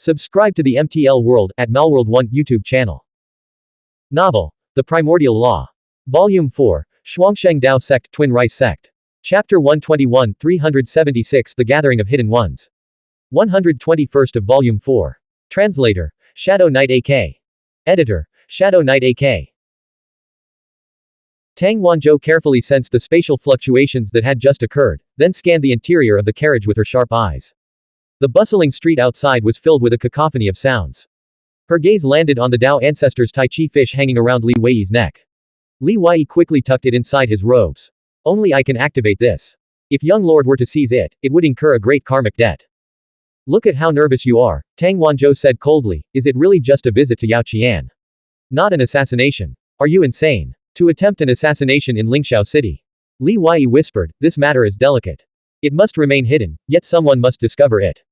Subscribe to the MTL World at Malworld 1 YouTube channel. Novel, The Primordial Law. Volume 4, Xuanzheng Dao Sect Twin Rice Sect. Chapter 121 376 The Gathering of Hidden Ones. 121st of Volume 4. Translator, Shadow Knight AK. Editor, Shadow Knight AK. Tang Wanzhou carefully sensed the spatial fluctuations that had just occurred, then scanned the interior of the carriage with her sharp eyes. The bustling street outside was filled with a cacophony of sounds. Her gaze landed on the Dao ancestor's Tai Chi fish hanging around Li Wei's neck. Li Wei quickly tucked it inside his robes. Only I can activate this. If young lord were to seize it, it would incur a great karmic debt. Look at how nervous you are, Tang Wanzhou said coldly. Is it really just a visit to Yaoqian? Not an assassination. Are you insane? To attempt an assassination in Lingxiao City. Li Wei whispered, this matter is delicate. It must remain hidden, yet someone must discover it.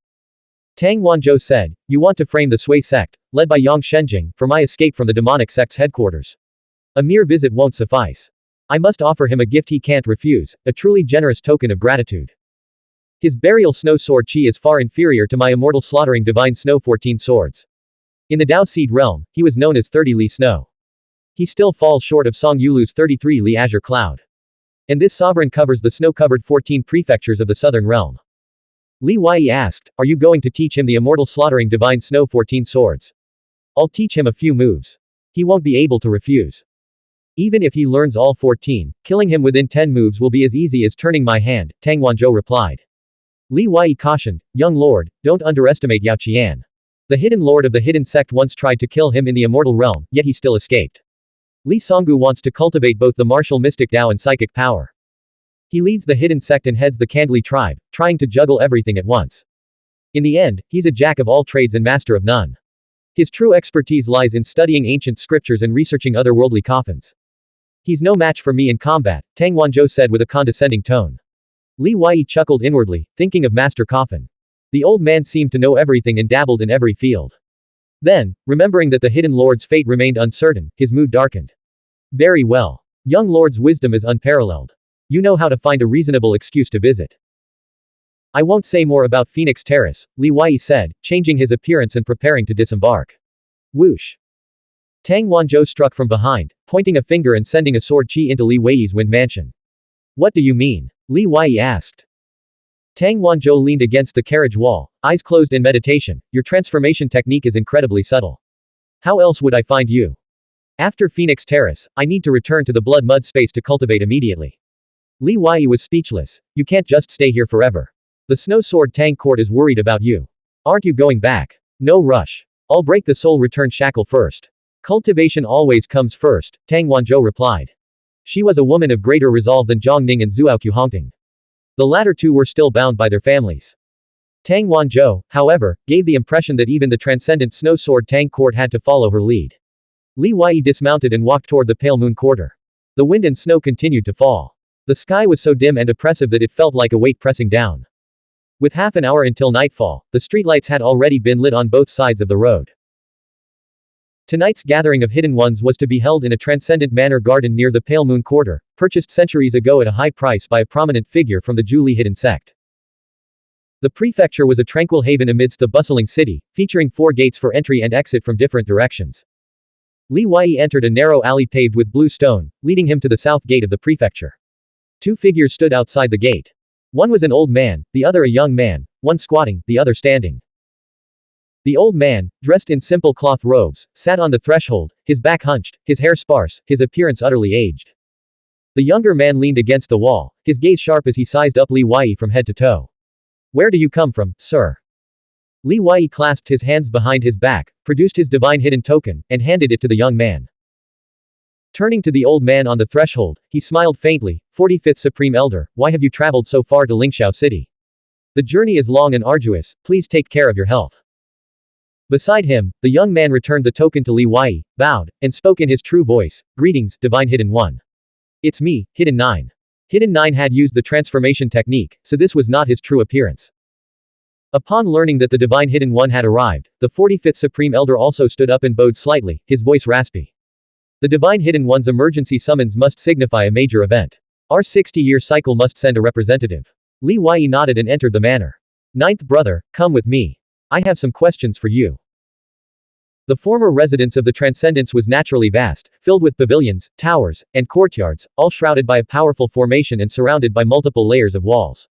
Tang Wanzhou said, you want to frame the Sui sect, led by Yang Shenjing, for my escape from the demonic sect's headquarters. A mere visit won't suffice. I must offer him a gift he can't refuse, a truly generous token of gratitude. His burial snow sword chi is far inferior to my immortal slaughtering divine snow 14 swords. In the Dao Seed realm, he was known as 30 Li Snow. He still falls short of Song Yulu's 33 Li Azure Cloud. And this sovereign covers the snow-covered 14 prefectures of the southern realm. Li Wei asked, are you going to teach him the immortal slaughtering divine snow 14 swords? I'll teach him a few moves. He won't be able to refuse. Even if he learns all 14, killing him within 10 moves will be as easy as turning my hand, Tang Wanzhou replied. Li Wei cautioned, young lord, don't underestimate Yaoqian. The hidden lord of the hidden sect once tried to kill him in the immortal realm, yet he still escaped. Li Songgu wants to cultivate both the martial mystic Dao and psychic power. He leads the hidden sect and heads the Kandli tribe, trying to juggle everything at once. In the end, he's a jack of all trades and master of none. His true expertise lies in studying ancient scriptures and researching otherworldly coffins. He's no match for me in combat, Tang Wanzhou said with a condescending tone. Li Wei chuckled inwardly, thinking of Master Coffin. The old man seemed to know everything and dabbled in every field. Then, remembering that the hidden lord's fate remained uncertain, his mood darkened. Very well. Young lord's wisdom is unparalleled. You know how to find a reasonable excuse to visit. I won't say more about Phoenix Terrace, Li Wei said, changing his appearance and preparing to disembark. Whoosh. Tang Wanzhou struck from behind, pointing a finger and sending a sword chi into Li Wei's wind mansion. What do you mean? Li Wei asked. Tang Wanzhou leaned against the carriage wall, eyes closed in meditation. Your transformation technique is incredibly subtle. How else would I find you? After Phoenix Terrace, I need to return to the blood mud space to cultivate immediately. Li Wei was speechless. You can't just stay here forever. The Snow Sword Tang Court is worried about you. Aren't you going back? No rush. I'll break the soul return shackle first. Cultivation always comes first, Tang Wanzhou replied. She was a woman of greater resolve than Zhang Ning and Zuoqiu Hongting. The latter two were still bound by their families. Tang Wanzhou, however, gave the impression that even the transcendent Snow Sword Tang Court had to follow her lead. Li Wei dismounted and walked toward the pale moon quarter. The wind and snow continued to fall. The sky was so dim and oppressive that it felt like a weight pressing down. With half an hour until nightfall, the streetlights had already been lit on both sides of the road. Tonight's gathering of hidden ones was to be held in a transcendent manor garden near the Pale Moon Quarter, purchased centuries ago at a high price by a prominent figure from the Zhu hidden sect. The prefecture was a tranquil haven amidst the bustling city, featuring 4 gates for entry and exit from different directions. Li Wei entered a narrow alley paved with blue stone, leading him to the south gate of the prefecture. 2 figures stood outside the gate. One was an old man, the other a young man, one squatting, the other standing. The old man, dressed in simple cloth robes, sat on the threshold, his back hunched, his hair sparse, his appearance utterly aged. The younger man leaned against the wall, his gaze sharp as he sized up Li Wei from head to toe. Where do you come from, sir? Li Wei clasped his hands behind his back, produced his divine hidden token, and handed it to the young man. Turning to the old man on the threshold, he smiled faintly, 45th Supreme Elder, why have you traveled so far to Lingxiao City? The journey is long and arduous, please take care of your health. Beside him, the young man returned the token to Li Wei, bowed, and spoke in his true voice, greetings, Divine Hidden One. It's me, Hidden 9. Hidden 9 had used the transformation technique, so this was not his true appearance. Upon learning that the Divine Hidden One had arrived, the 45th Supreme Elder also stood up and bowed slightly, his voice raspy. The Divine Hidden One's emergency summons must signify a major event. Our 60-year cycle must send a representative. Li Wei nodded and entered the manor. Ninth brother, come with me. I have some questions for you. The former residence of the Transcendence was naturally vast, filled with pavilions, towers, and courtyards, all shrouded by a powerful formation and surrounded by multiple layers of walls.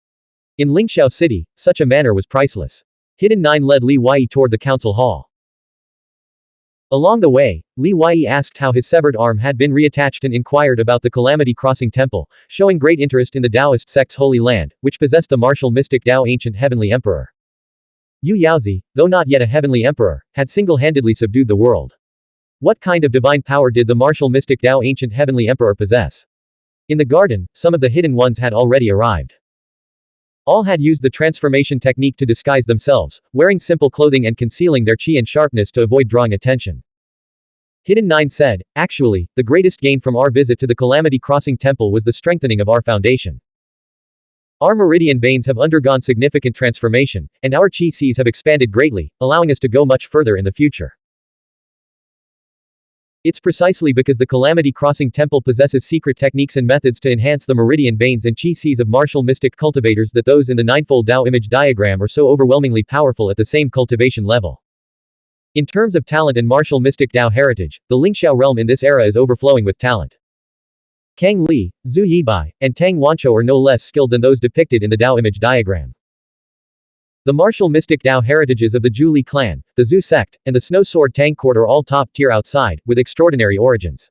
In Lingxiao City, such a manor was priceless. Hidden 9 led Li Wei toward the council hall. Along the way, Li Wei asked how his severed arm had been reattached and inquired about the Calamity Crossing Temple, showing great interest in the Taoist sect's holy land, which possessed the martial mystic Tao Ancient Heavenly Emperor. Yu Yaozi, though not yet a heavenly emperor, had single-handedly subdued the world. What kind of divine power did the martial mystic Tao Ancient Heavenly Emperor possess? In the garden, some of the hidden ones had already arrived. All had used the transformation technique to disguise themselves, wearing simple clothing and concealing their chi and sharpness to avoid drawing attention. Hidden 9 said, actually, the greatest gain from our visit to the Calamity Crossing Temple was the strengthening of our foundation. Our meridian veins have undergone significant transformation, and our chi seas have expanded greatly, allowing us to go much further in the future. It's precisely because the Calamity Crossing Temple possesses secret techniques and methods to enhance the meridian veins and chi seas of martial mystic cultivators that those in the ninefold Tao image diagram are so overwhelmingly powerful at the same cultivation level. In terms of talent and martial mystic Tao heritage, the Lingxiao realm in this era is overflowing with talent. Kang Li, Zhu Yibai, and Tang Wanchou are no less skilled than those depicted in the Tao image diagram. The martial mystic Tao heritages of the Zhu Li clan, the Zhu sect, and the Snow Sword Tang court are all top tier outside, with extraordinary origins.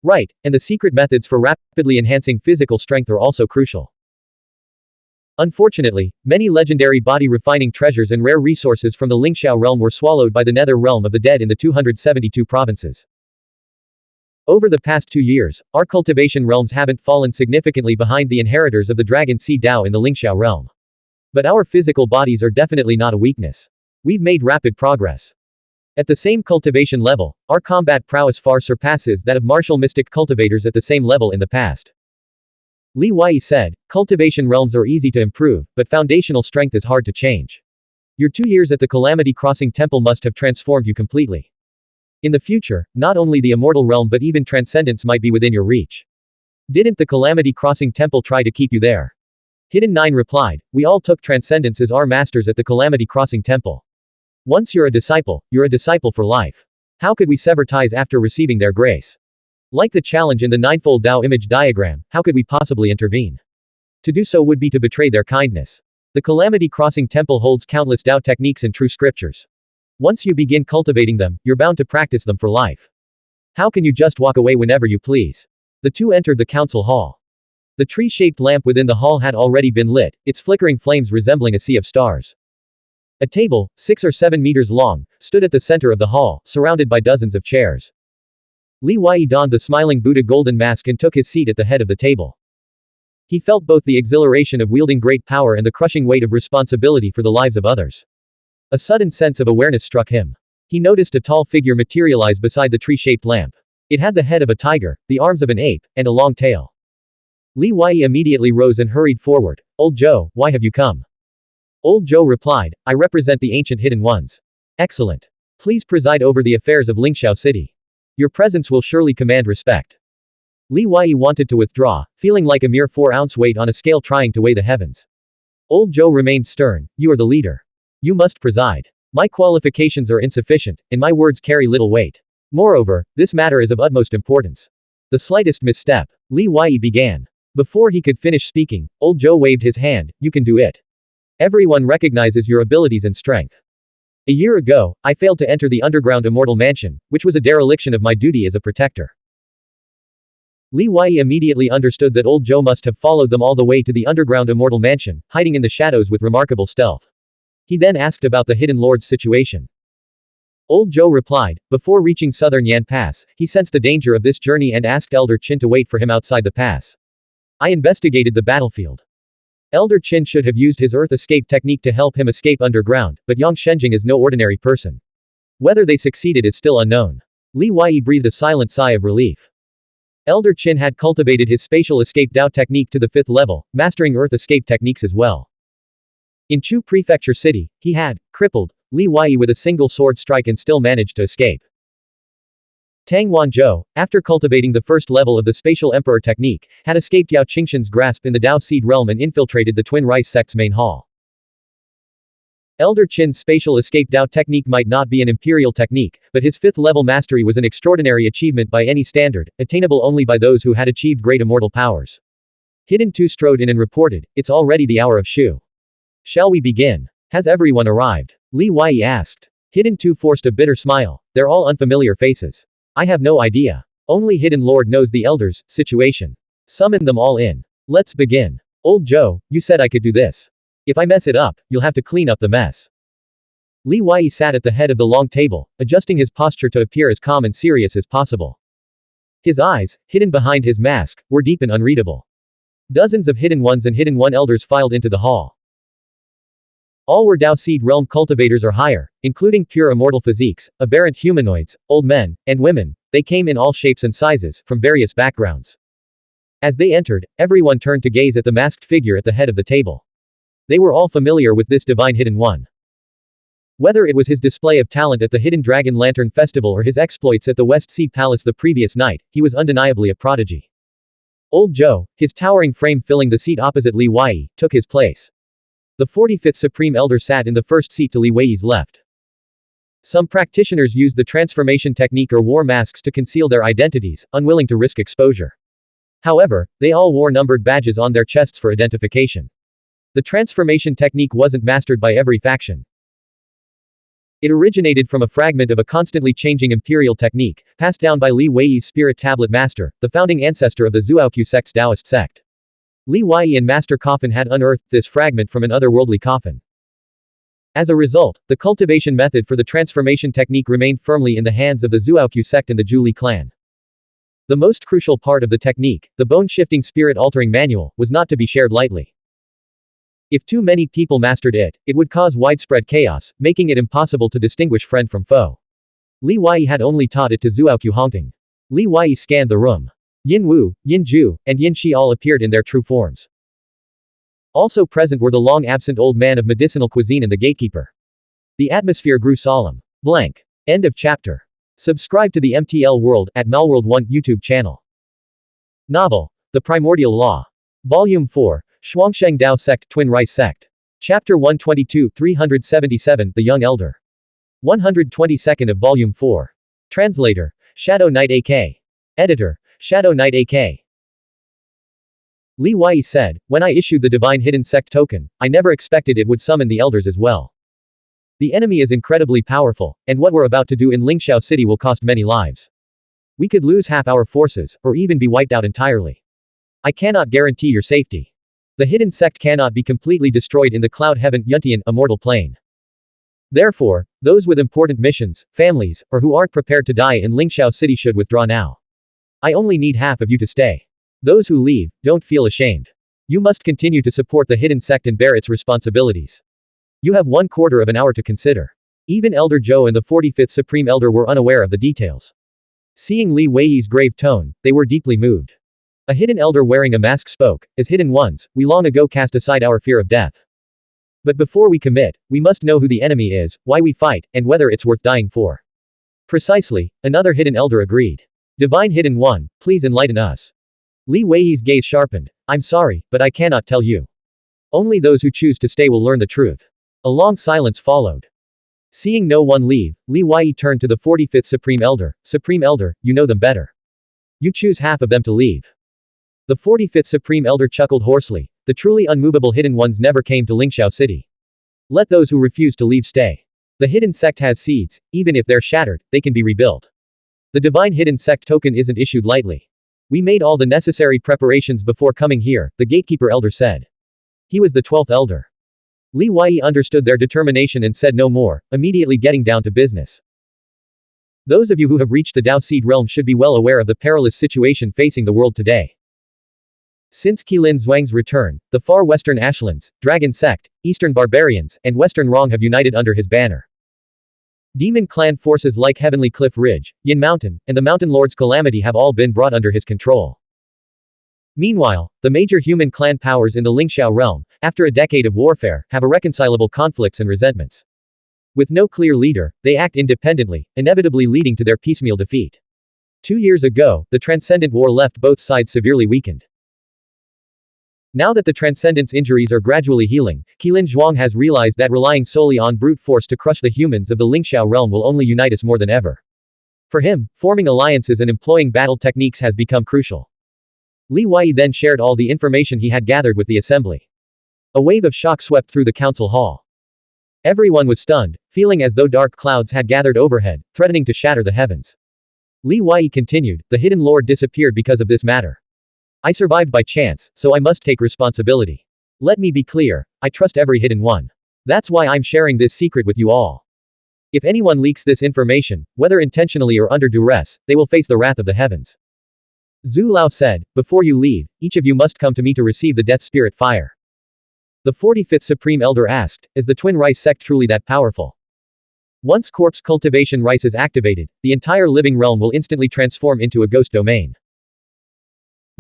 Right, and the secret methods for rapidly enhancing physical strength are also crucial. Unfortunately, many legendary body refining treasures and rare resources from the Lingxiao realm were swallowed by the Nether realm of the dead in the 272 provinces. Over the past 2 years, our cultivation realms haven't fallen significantly behind the inheritors of the Dragon Sea Dao in the Lingxiao realm. But our physical bodies are definitely not a weakness. We've made rapid progress. At the same cultivation level, our combat prowess far surpasses that of martial mystic cultivators at the same level in the past. Li Wei said, cultivation realms are easy to improve, but foundational strength is hard to change. Your 2 years at the Calamity Crossing Temple must have transformed you completely. In the future, not only the immortal realm but even transcendence might be within your reach. Didn't the Calamity Crossing Temple try to keep you there? Hidden 9 replied, we all took transcendence as our masters at the Calamity Crossing Temple. Once you're a disciple for life. How could we sever ties after receiving their grace? Like the challenge in the ninefold Tao image diagram, how could we possibly intervene? To do so would be to betray their kindness. The Calamity Crossing Temple holds countless Tao techniques and true scriptures. Once you begin cultivating them, you're bound to practice them for life. How can you just walk away whenever you please? The two entered the council hall. The tree-shaped lamp within the hall had already been lit, its flickering flames resembling a sea of stars. A table, 6 or 7 meters long, stood at the center of the hall, surrounded by dozens of chairs. Li Wei donned the smiling Buddha golden mask and took his seat at the head of the table. He felt both the exhilaration of wielding great power and the crushing weight of responsibility for the lives of others. A sudden sense of awareness struck him. He noticed a tall figure materialize beside the tree-shaped lamp. It had the head of a tiger, the arms of an ape, and a long tail. Li Wei immediately rose and hurried forward. Old Zhou, why have you come? Old Zhou replied, I represent the ancient hidden ones. Excellent. Please preside over the affairs of Lingxiao City. Your presence will surely command respect. Li Wei wanted to withdraw, feeling like a mere 4-ounce weight on a scale trying to weigh the heavens. Old Zhou remained stern, you are the leader. You must preside. My qualifications are insufficient, and my words carry little weight. Moreover, this matter is of utmost importance. The slightest misstep. Li Wei began. Before he could finish speaking, Old Zhou waved his hand, you can do it. Everyone recognizes your abilities and strength. A year ago, I failed to enter the underground immortal mansion, which was a dereliction of my duty as a protector. Li Wei immediately understood that Old Zhou must have followed them all the way to the underground immortal mansion, hiding in the shadows with remarkable stealth. He then asked about the Hidden Lord's situation. Old Zhou replied, before reaching southern Yan Pass, he sensed the danger of this journey and asked Elder Qin to wait for him outside the pass. I investigated the battlefield. Elder Qin should have used his earth escape technique to help him escape underground, but Yang Shenjing is no ordinary person. Whether they succeeded is still unknown. Li Wei breathed a silent sigh of relief. Elder Qin had cultivated his spatial escape Dao technique to the 5th level, mastering earth escape techniques as well. In Chu Prefecture City, he had crippled Li Wei with a single sword strike and still managed to escape. Tang Wanzhou, after cultivating the 1st level of the Spatial Emperor technique, had escaped Yao Qingshan's grasp in the Dao Seed realm and infiltrated the Twin Rice sect's main hall. Elder Qin's spatial escape Dao technique might not be an imperial technique, but his 5th level mastery was an extraordinary achievement by any standard, attainable only by those who had achieved great immortal powers. Hidden 2 strode in and reported, "It's already the hour of Shu. Shall we begin? Has everyone arrived?" Li Wei asked. Hidden 2 forced a bitter smile. They're all unfamiliar faces. I have no idea. Only Hidden Lord knows the elders' situation. Summon them all in. Let's begin. Old Joe, you said I could do this. If I mess it up, you'll have to clean up the mess. Li Wei sat at the head of the long table, adjusting his posture to appear as calm and serious as possible. His eyes, hidden behind his mask, were deep and unreadable. Dozens of Hidden Ones and Hidden One elders filed into the hall. All were Dao Seed Realm cultivators or higher, including pure immortal physiques, aberrant humanoids, old men, and women. They came in all shapes and sizes, from various backgrounds. As they entered, everyone turned to gaze at the masked figure at the head of the table. They were all familiar with this divine Hidden One. Whether it was his display of talent at the Hidden Dragon Lantern Festival or his exploits at the West Sea Palace the previous night, he was undeniably a prodigy. Old Joe, his towering frame filling the seat opposite Li Wei, took his place. The 45th Supreme Elder sat in the first seat to Li Wei's left. Some practitioners used the transformation technique or wore masks to conceal their identities, unwilling to risk exposure. However, they all wore numbered badges on their chests for identification. The transformation technique wasn't mastered by every faction. It originated from a fragment of a constantly changing imperial technique, passed down by Li Wei's spirit tablet master, the founding ancestor of the Xuanhuan sect's Taoist sect. Li Wei and Master Coffin had unearthed this fragment from an otherworldly coffin. As a result, the cultivation method for the transformation technique remained firmly in the hands of the Xuanhuan sect and the Zhu Li clan. The most crucial part of the technique, the bone-shifting spirit-altering manual, was not to be shared lightly. If too many people mastered it, it would cause widespread chaos, making it impossible to distinguish friend from foe. Li Wei had only taught it to Xuanhuan Hongting. Li Wei scanned the room. Yin Wu, Yin Zhu, and Yin Shi all appeared in their true forms. Also present were the long-absent old man of medicinal cuisine and the gatekeeper. The atmosphere grew solemn. Blank. End of chapter. Subscribe to the MTL World at Malworld 1 YouTube channel. Novel. The Primordial Law. Volume 4, Shuangsheng Dao Sect Twin Rice Sect. Chapter 122 377 The Young Elder. 122nd of Volume 4. Translator. Shadow Knight AK. Editor. Shadow Knight AK. Li Wei said, when I issued the Divine Hidden Sect token, I never expected it would summon the elders as well. The enemy is incredibly powerful, and what we're about to do in Lingxiao City will cost many lives. We could lose half our forces, or even be wiped out entirely. I cannot guarantee your safety. The Hidden Sect cannot be completely destroyed in the Cloud Heaven Yuntian immortal plane. Therefore, those with important missions, families, or who aren't prepared to die in Lingxiao City should withdraw now. I only need half of you to stay. Those who leave, don't feel ashamed. You must continue to support the Hidden Sect and bear its responsibilities. You have 1/4 of an hour to consider. Even Elder Zhou and the 45th Supreme Elder were unaware of the details. Seeing Li Wei's grave tone, they were deeply moved. A hidden elder wearing a mask spoke, as hidden ones, we long ago cast aside our fear of death. But before we commit, we must know who the enemy is, why we fight, and whether it's worth dying for. Precisely, another hidden elder agreed. Divine Hidden One, please enlighten us. Li Wei's gaze sharpened. I'm sorry, but I cannot tell you. Only those who choose to stay will learn the truth. A long silence followed. Seeing no one leave, Li Wei turned to the 45th Supreme Elder. Supreme Elder, you know them better. You choose half of them to leave. The 45th Supreme Elder chuckled hoarsely. The truly unmovable hidden ones never came to Lingxiao City. Let those who refuse to leave stay. The Hidden Sect has seeds, even if they're shattered, they can be rebuilt. The Divine Hidden Sect token isn't issued lightly. We made all the necessary preparations before coming here, the Gatekeeper Elder said. He was the 12th Elder. Li Wei understood their determination and said no more, immediately getting down to business. Those of you who have reached the Dao Seed Realm should be well aware of the perilous situation facing the world today. Since Qilin Zhuang's return, the far western Ashlands, Dragon Sect, Eastern Barbarians, and Western Rong have united under his banner. Demon clan forces like Heavenly Cliff Ridge, Yin Mountain, and the Mountain Lord's Calamity have all been brought under his control. Meanwhile, the major human clan powers in the Lingxiao realm, after a decade of warfare, have irreconcilable conflicts and resentments. With no clear leader, they act independently, inevitably leading to their piecemeal defeat. 2 years ago, the Transcendent War left both sides severely weakened. Now that the Transcendent's injuries are gradually healing, Qilin Zhuang has realized that relying solely on brute force to crush the humans of the Lingxiao realm will only unite us more than ever. For him, forming alliances and employing battle techniques has become crucial. Li Wei then shared all the information he had gathered with the assembly. A wave of shock swept through the council hall. Everyone was stunned, feeling as though dark clouds had gathered overhead, threatening to shatter the heavens. Li Wei continued, the hidden lord disappeared because of this matter. I survived by chance, so I must take responsibility. Let me be clear, I trust every hidden one. That's why I'm sharing this secret with you all. If anyone leaks this information, whether intentionally or under duress, they will face the wrath of the heavens. Zhu Lao said, before you leave, each of you must come to me to receive the death spirit fire. The 45th Supreme Elder asked, is the Twin Rice sect truly that powerful? Once corpse cultivation rice is activated, the entire living realm will instantly transform into a ghost domain.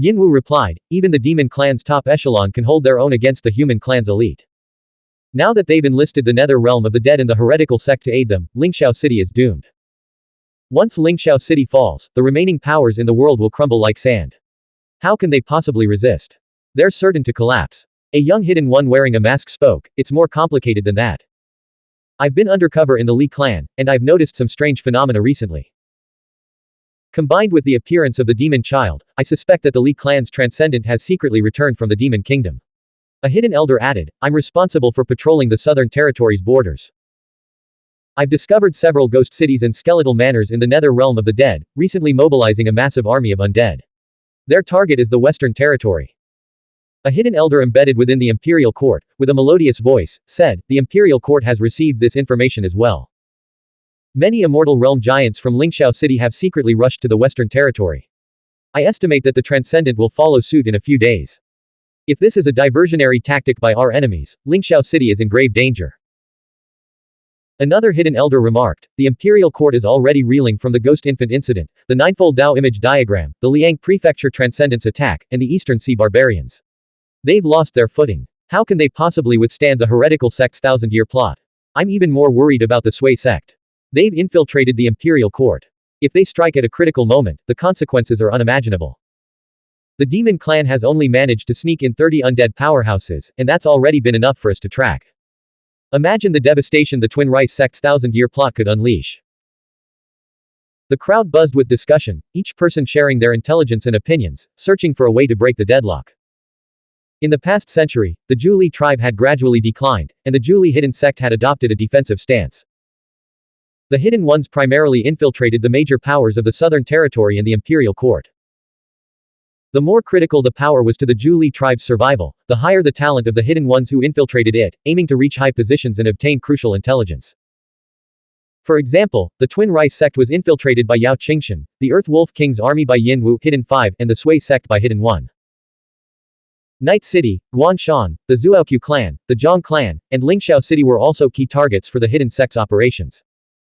Yinwu replied, even the demon clan's top echelon can hold their own against the human clan's elite. Now that they've enlisted the nether realm of the dead and the heretical sect to aid them, Lingxiao City is doomed. Once Lingxiao City falls, the remaining powers in the world will crumble like sand. How can they possibly resist? They're certain to collapse. A young hidden one wearing a mask spoke, it's more complicated than that. I've been undercover in the Li clan, and I've noticed some strange phenomena recently. Combined with the appearance of the demon child, I suspect that the Li clan's transcendent has secretly returned from the demon kingdom. A hidden elder added, I'm responsible for patrolling the southern territory's borders. I've discovered several ghost cities and skeletal manors in the nether realm of the dead, recently mobilizing a massive army of undead. Their target is the western territory. A hidden elder embedded within the imperial court, with a melodious voice, said, the imperial court has received this information as well. Many immortal realm giants from Lingxiao City have secretly rushed to the western territory. I estimate that the Transcendent will follow suit in a few days. If this is a diversionary tactic by our enemies, Lingxiao City is in grave danger. Another hidden elder remarked, the imperial court is already reeling from the ghost infant incident, the ninefold Dao image diagram, the Liang prefecture Transcendence attack, and the Eastern Sea barbarians. They've lost their footing. How can they possibly withstand the heretical sect's thousand-year plot? I'm even more worried about the Sui sect. They've infiltrated the imperial court. If they strike at a critical moment, the consequences are unimaginable. The demon clan has only managed to sneak in 30 undead powerhouses, and that's already been enough for us to track. Imagine the devastation the Twin Rice sect's thousand-year plot could unleash. The crowd buzzed with discussion, each person sharing their intelligence and opinions, searching for a way to break the deadlock. In the past century, the Zhu Li tribe had gradually declined, and the Zhu Li hidden sect had adopted a defensive stance. The hidden ones primarily infiltrated the major powers of the southern territory and the imperial court. The more critical the power was to the Zhu Li tribe's survival, the higher the talent of the hidden ones who infiltrated it, aiming to reach high positions and obtain crucial intelligence. For example, the Twin Rice sect was infiltrated by Yao Qingshan, the Earth Wolf King's army by Yin Wu, Hidden 5, and the Sui sect by Hidden 1. Night City, Guanshan, the Zuoqiu clan, the Zhang clan, and Lingxiao City were also key targets for the hidden sect's operations.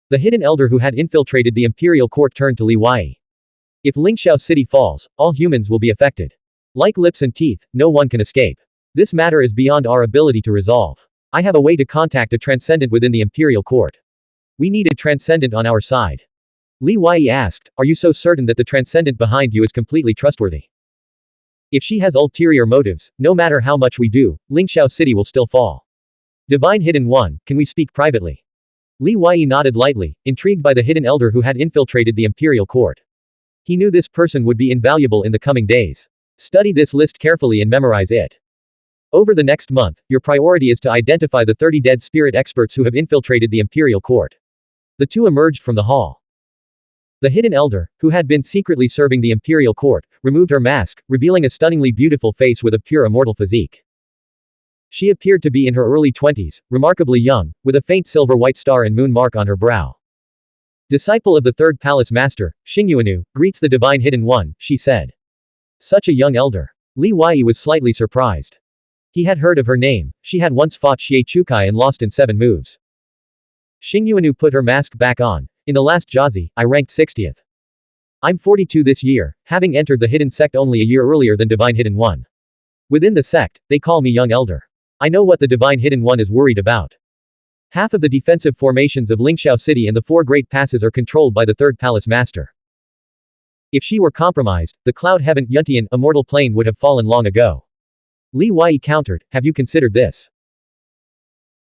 The hidden elder who had infiltrated the imperial court turned to Li Wei. If Lingxiao City falls, all humans will be affected. Like lips and teeth, no one can escape. This matter is beyond our ability to resolve. I have a way to contact a transcendent within the imperial court. We need a transcendent on our side. Li Wei asked, are you so certain that the transcendent behind you is completely trustworthy? If she has ulterior motives, no matter how much we do, Lingxiao City will still fall. Divine Hidden One, can we speak privately? Li Wei nodded lightly, intrigued by the hidden elder who had infiltrated the imperial court. He knew this person would be invaluable in the coming days. Study this list carefully and memorize it. Over the next month, your priority is to identify the 30 dead spirit experts who have infiltrated the imperial court. The two emerged from the hall. The hidden elder, who had been secretly serving the imperial court, removed her mask, revealing a stunningly beautiful face with a pure immortal physique. She appeared to be in her early 20s, remarkably young, with a faint silver-white star and moon mark on her brow. Disciple of the third palace master, Xuanhuan, greets the divine hidden one, she said. Such a young elder. Li Wei was slightly surprised. He had heard of her name, she had once fought Xie Chukai and lost in 7 moves. Xuanhuan put her mask back on. In the last Jiazi, I ranked 60th. I'm 42 this year, having entered the hidden sect only a year earlier than divine hidden one. Within the sect, they call me young elder. I know what the divine hidden one is worried about. Half of the defensive formations of Lingxiao City and the 4 great passes are controlled by the third palace master. If she were compromised, the cloud heaven Yuntian immortal plane would have fallen long ago. Li Wei countered, have you considered this?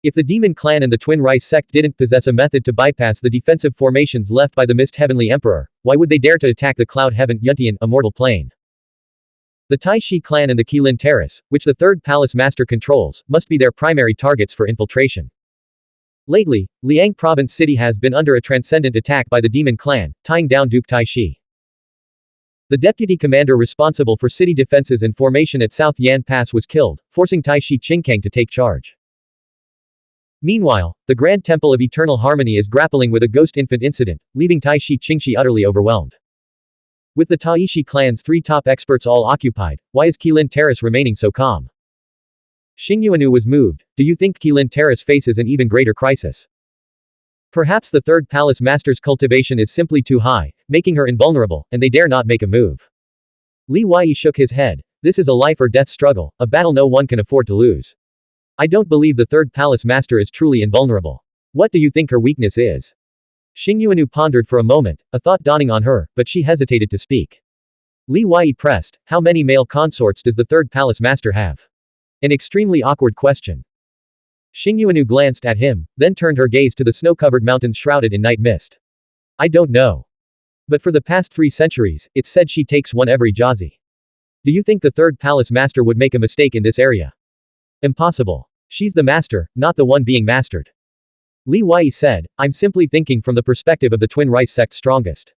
If the demon clan and the Twin Rice sect didn't possess a method to bypass the defensive formations left by the Mist Heavenly Emperor, why would they dare to attack the Cloud Heaven Yuntian immortal plane? The Tai Shi clan and the Qilin Terrace, which the Third Palace Master controls, must be their primary targets for infiltration. Lately, Liang Province City has been under a transcendent attack by the Demon Clan, tying down Duke Tai Shi. The deputy commander responsible for city defenses and formation at South Yan Pass was killed, forcing Tai Shi Qingkang to take charge. Meanwhile, the Grand Temple of Eternal Harmony is grappling with a ghost infant incident, leaving Tai Shi Qingxi utterly overwhelmed. With the Taishi clan's 3 top experts all occupied, why is Qilin Terrace remaining so calm? Xuanhuan was moved. Do you think Qilin Terrace faces an even greater crisis? Perhaps the Third Palace Master's cultivation is simply too high, making her invulnerable, and they dare not make a move. Li Wei shook his head. This is a life or death struggle, a battle no one can afford to lose. I don't believe the Third Palace Master is truly invulnerable. What do you think her weakness is? Xuanhuan pondered for a moment, a thought dawning on her, but she hesitated to speak. Li Wei pressed, how many male consorts does the Third Palace Master have? An extremely awkward question. Xuanhuan glanced at him, then turned her gaze to the snow-covered mountains shrouded in night mist. I don't know. But for the past 3 centuries, it's said she takes one every Jazi. Do you think the Third Palace Master would make a mistake in this area? Impossible. She's the master, not the one being mastered. Li Wei said, I'm simply thinking from the perspective of the Twin Rice sect's strongest.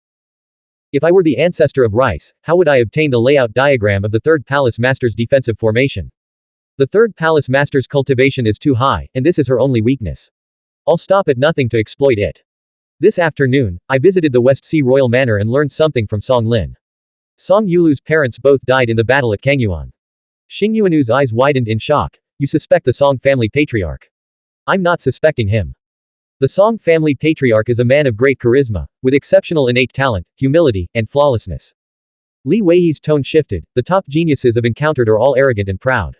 If I were the ancestor of Rice, how would I obtain the layout diagram of the Third Palace Master's defensive formation? The Third Palace Master's cultivation is too high, and this is her only weakness. I'll stop at nothing to exploit it. This afternoon, I visited the West Sea Royal Manor and learned something from Song Lin. Song Yulu's parents both died in the battle at Kangyuan. Xuanhuan's eyes widened in shock. You suspect the Song family patriarch. I'm not suspecting him. The Song family patriarch is a man of great charisma, with exceptional innate talent, humility, and flawlessness. Li Wei's tone shifted. The top geniuses I've encountered are all arrogant and proud.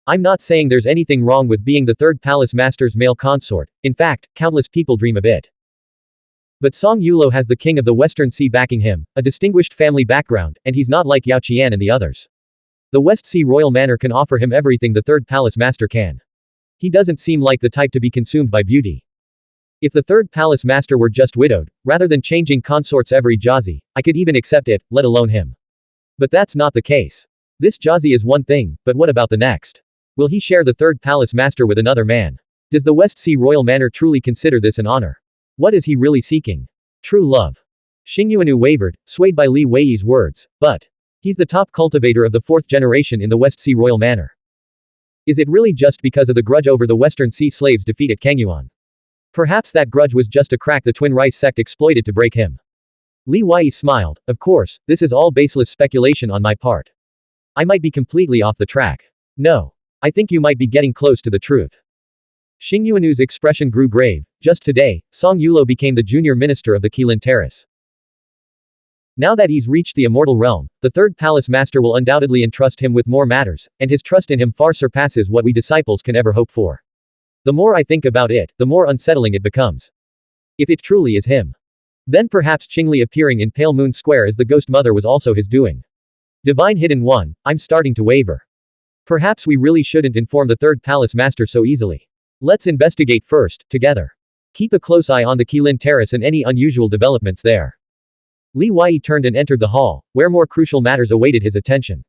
I'm not saying there's anything wrong with being the Third Palace Master's male consort, in fact, countless people dream of it. But Song Yulo has the King of the Western Sea backing him, a distinguished family background, and he's not like Yao Qian and the others. The West Sea Royal Manor can offer him everything the Third Palace Master can. He doesn't seem like the type to be consumed by beauty. If the Third Palace Master were just widowed, rather than changing consorts every Jazi, I could even accept it, let alone him. But that's not the case. This Jazi is one thing, but what about the next? Will he share the Third Palace Master with another man? Does the West Sea Royal Manor truly consider this an honor? What is he really seeking? True love. Xuanhuan wavered, swayed by Li Wei's words, but he's the top cultivator of the 4th generation in the West Sea Royal Manor. Is it really just because of the grudge over the Western Sea slaves' defeat at Kangyuan? Perhaps that grudge was just a crack the Twin Rice sect exploited to break him. Li Wei smiled. Of course, this is all baseless speculation on my part. I might be completely off the track. No. I think you might be getting close to the truth. Xuanhuan's expression grew grave. Just today, Song Yulo became the junior minister of the Qilin Terrace. Now that he's reached the immortal realm, the Third Palace Master will undoubtedly entrust him with more matters, and his trust in him far surpasses what we disciples can ever hope for. The more I think about it, the more unsettling it becomes. If it truly is him. Then perhaps Qingli appearing in Pale Moon Square as the Ghost Mother was also his doing. Divine Hidden One, I'm starting to waver. Perhaps we really shouldn't inform the Third Palace Master so easily. Let's investigate first, together. Keep a close eye on the Qilin Terrace and any unusual developments there. Li Wei turned and entered the hall, where more crucial matters awaited his attention.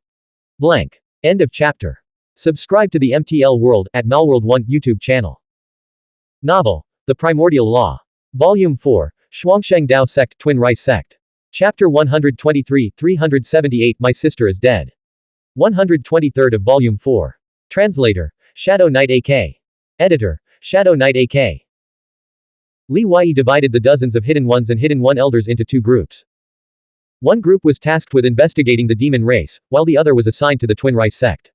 Blank. End of chapter. Subscribe to the MTL World at Malworld 1 YouTube channel. Novel. The Primordial Law. Volume 4, Shuangsheng Dao Sect Twin Rice Sect. Chapter 123, 378 My Sister is Dead. 123rd of Volume 4. Translator, Shadow Knight AK. Editor, Shadow Knight AK. Li Wei divided the dozens of Hidden Ones and Hidden One Elders into 2 groups. One group was tasked with investigating the demon race, while the other was assigned to the Twin Rice sect.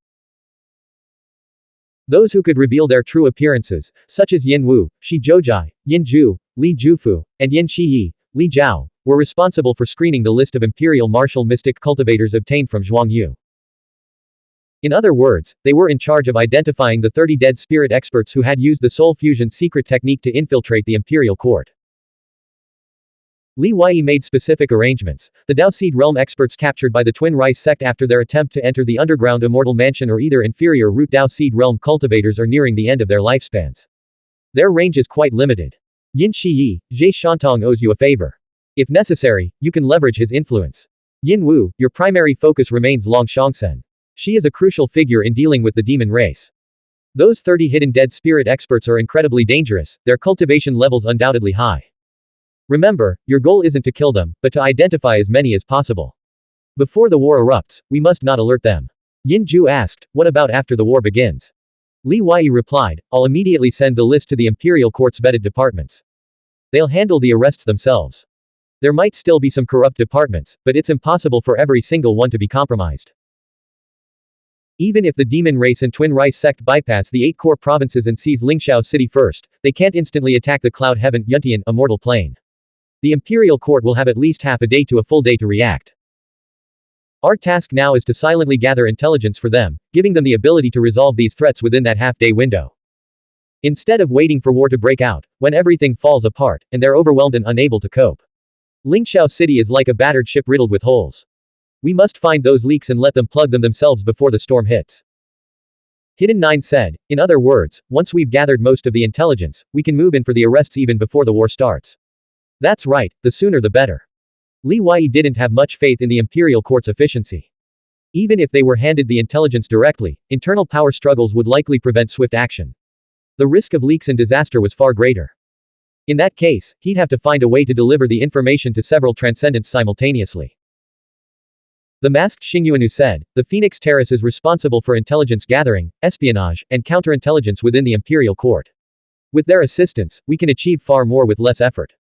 Those who could reveal their true appearances, such as Yin Wu, Shi Zhoujai, Yin Zhu, Li Jufu, and Yin Shiyi, Li Zhao, were responsible for screening the list of imperial martial mystic cultivators obtained from Zhuang Yu. In other words, they were in charge of identifying the 30 dead spirit experts who had used the soul fusion secret technique to infiltrate the imperial court. Li Wei made specific arrangements. The Dao Seed Realm experts captured by the Twin Rice sect after their attempt to enter the underground Immortal Mansion or either inferior root Dao Seed Realm cultivators are nearing the end of their lifespans. Their range is quite limited. Yin Shiyi, Zhe Shantong owes you a favor. If necessary, you can leverage his influence. Yin Wu, your primary focus remains Long Shangsen. She is a crucial figure in dealing with the demon race. Those 30 hidden dead spirit experts are incredibly dangerous, their cultivation levels undoubtedly high. Remember, your goal isn't to kill them, but to identify as many as possible. Before the war erupts, we must not alert them. Yin Ju asked, what about after the war begins? Li Wei replied, I'll immediately send the list to the Imperial Court's vetted departments. They'll handle the arrests themselves. There might still be some corrupt departments, but it's impossible for every single one to be compromised. Even if the demon race and Twin Rice sect bypass the 8 core provinces and seize Lingxiao City first, they can't instantly attack the Cloud Heaven Yuntian Immortal Plane. The Imperial Court will have at least half a day to a full day to react. Our task now is to silently gather intelligence for them, giving them the ability to resolve these threats within that half-day window. Instead of waiting for war to break out, when everything falls apart, and they're overwhelmed and unable to cope. Lingxiao City is like a battered ship riddled with holes. We must find those leaks and let them plug them themselves before the storm hits. Hidden 9 said, in other words, once we've gathered most of the intelligence, we can move in for the arrests even before the war starts. That's right, the sooner the better. Li Wei didn't have much faith in the Imperial Court's efficiency. Even if they were handed the intelligence directly, internal power struggles would likely prevent swift action. The risk of leaks and disaster was far greater. In that case, he'd have to find a way to deliver the information to several transcendents simultaneously. The masked Xuanhuan said, the Phoenix Terrace is responsible for intelligence gathering, espionage, and counterintelligence within the Imperial Court. With their assistance, we can achieve far more with less effort.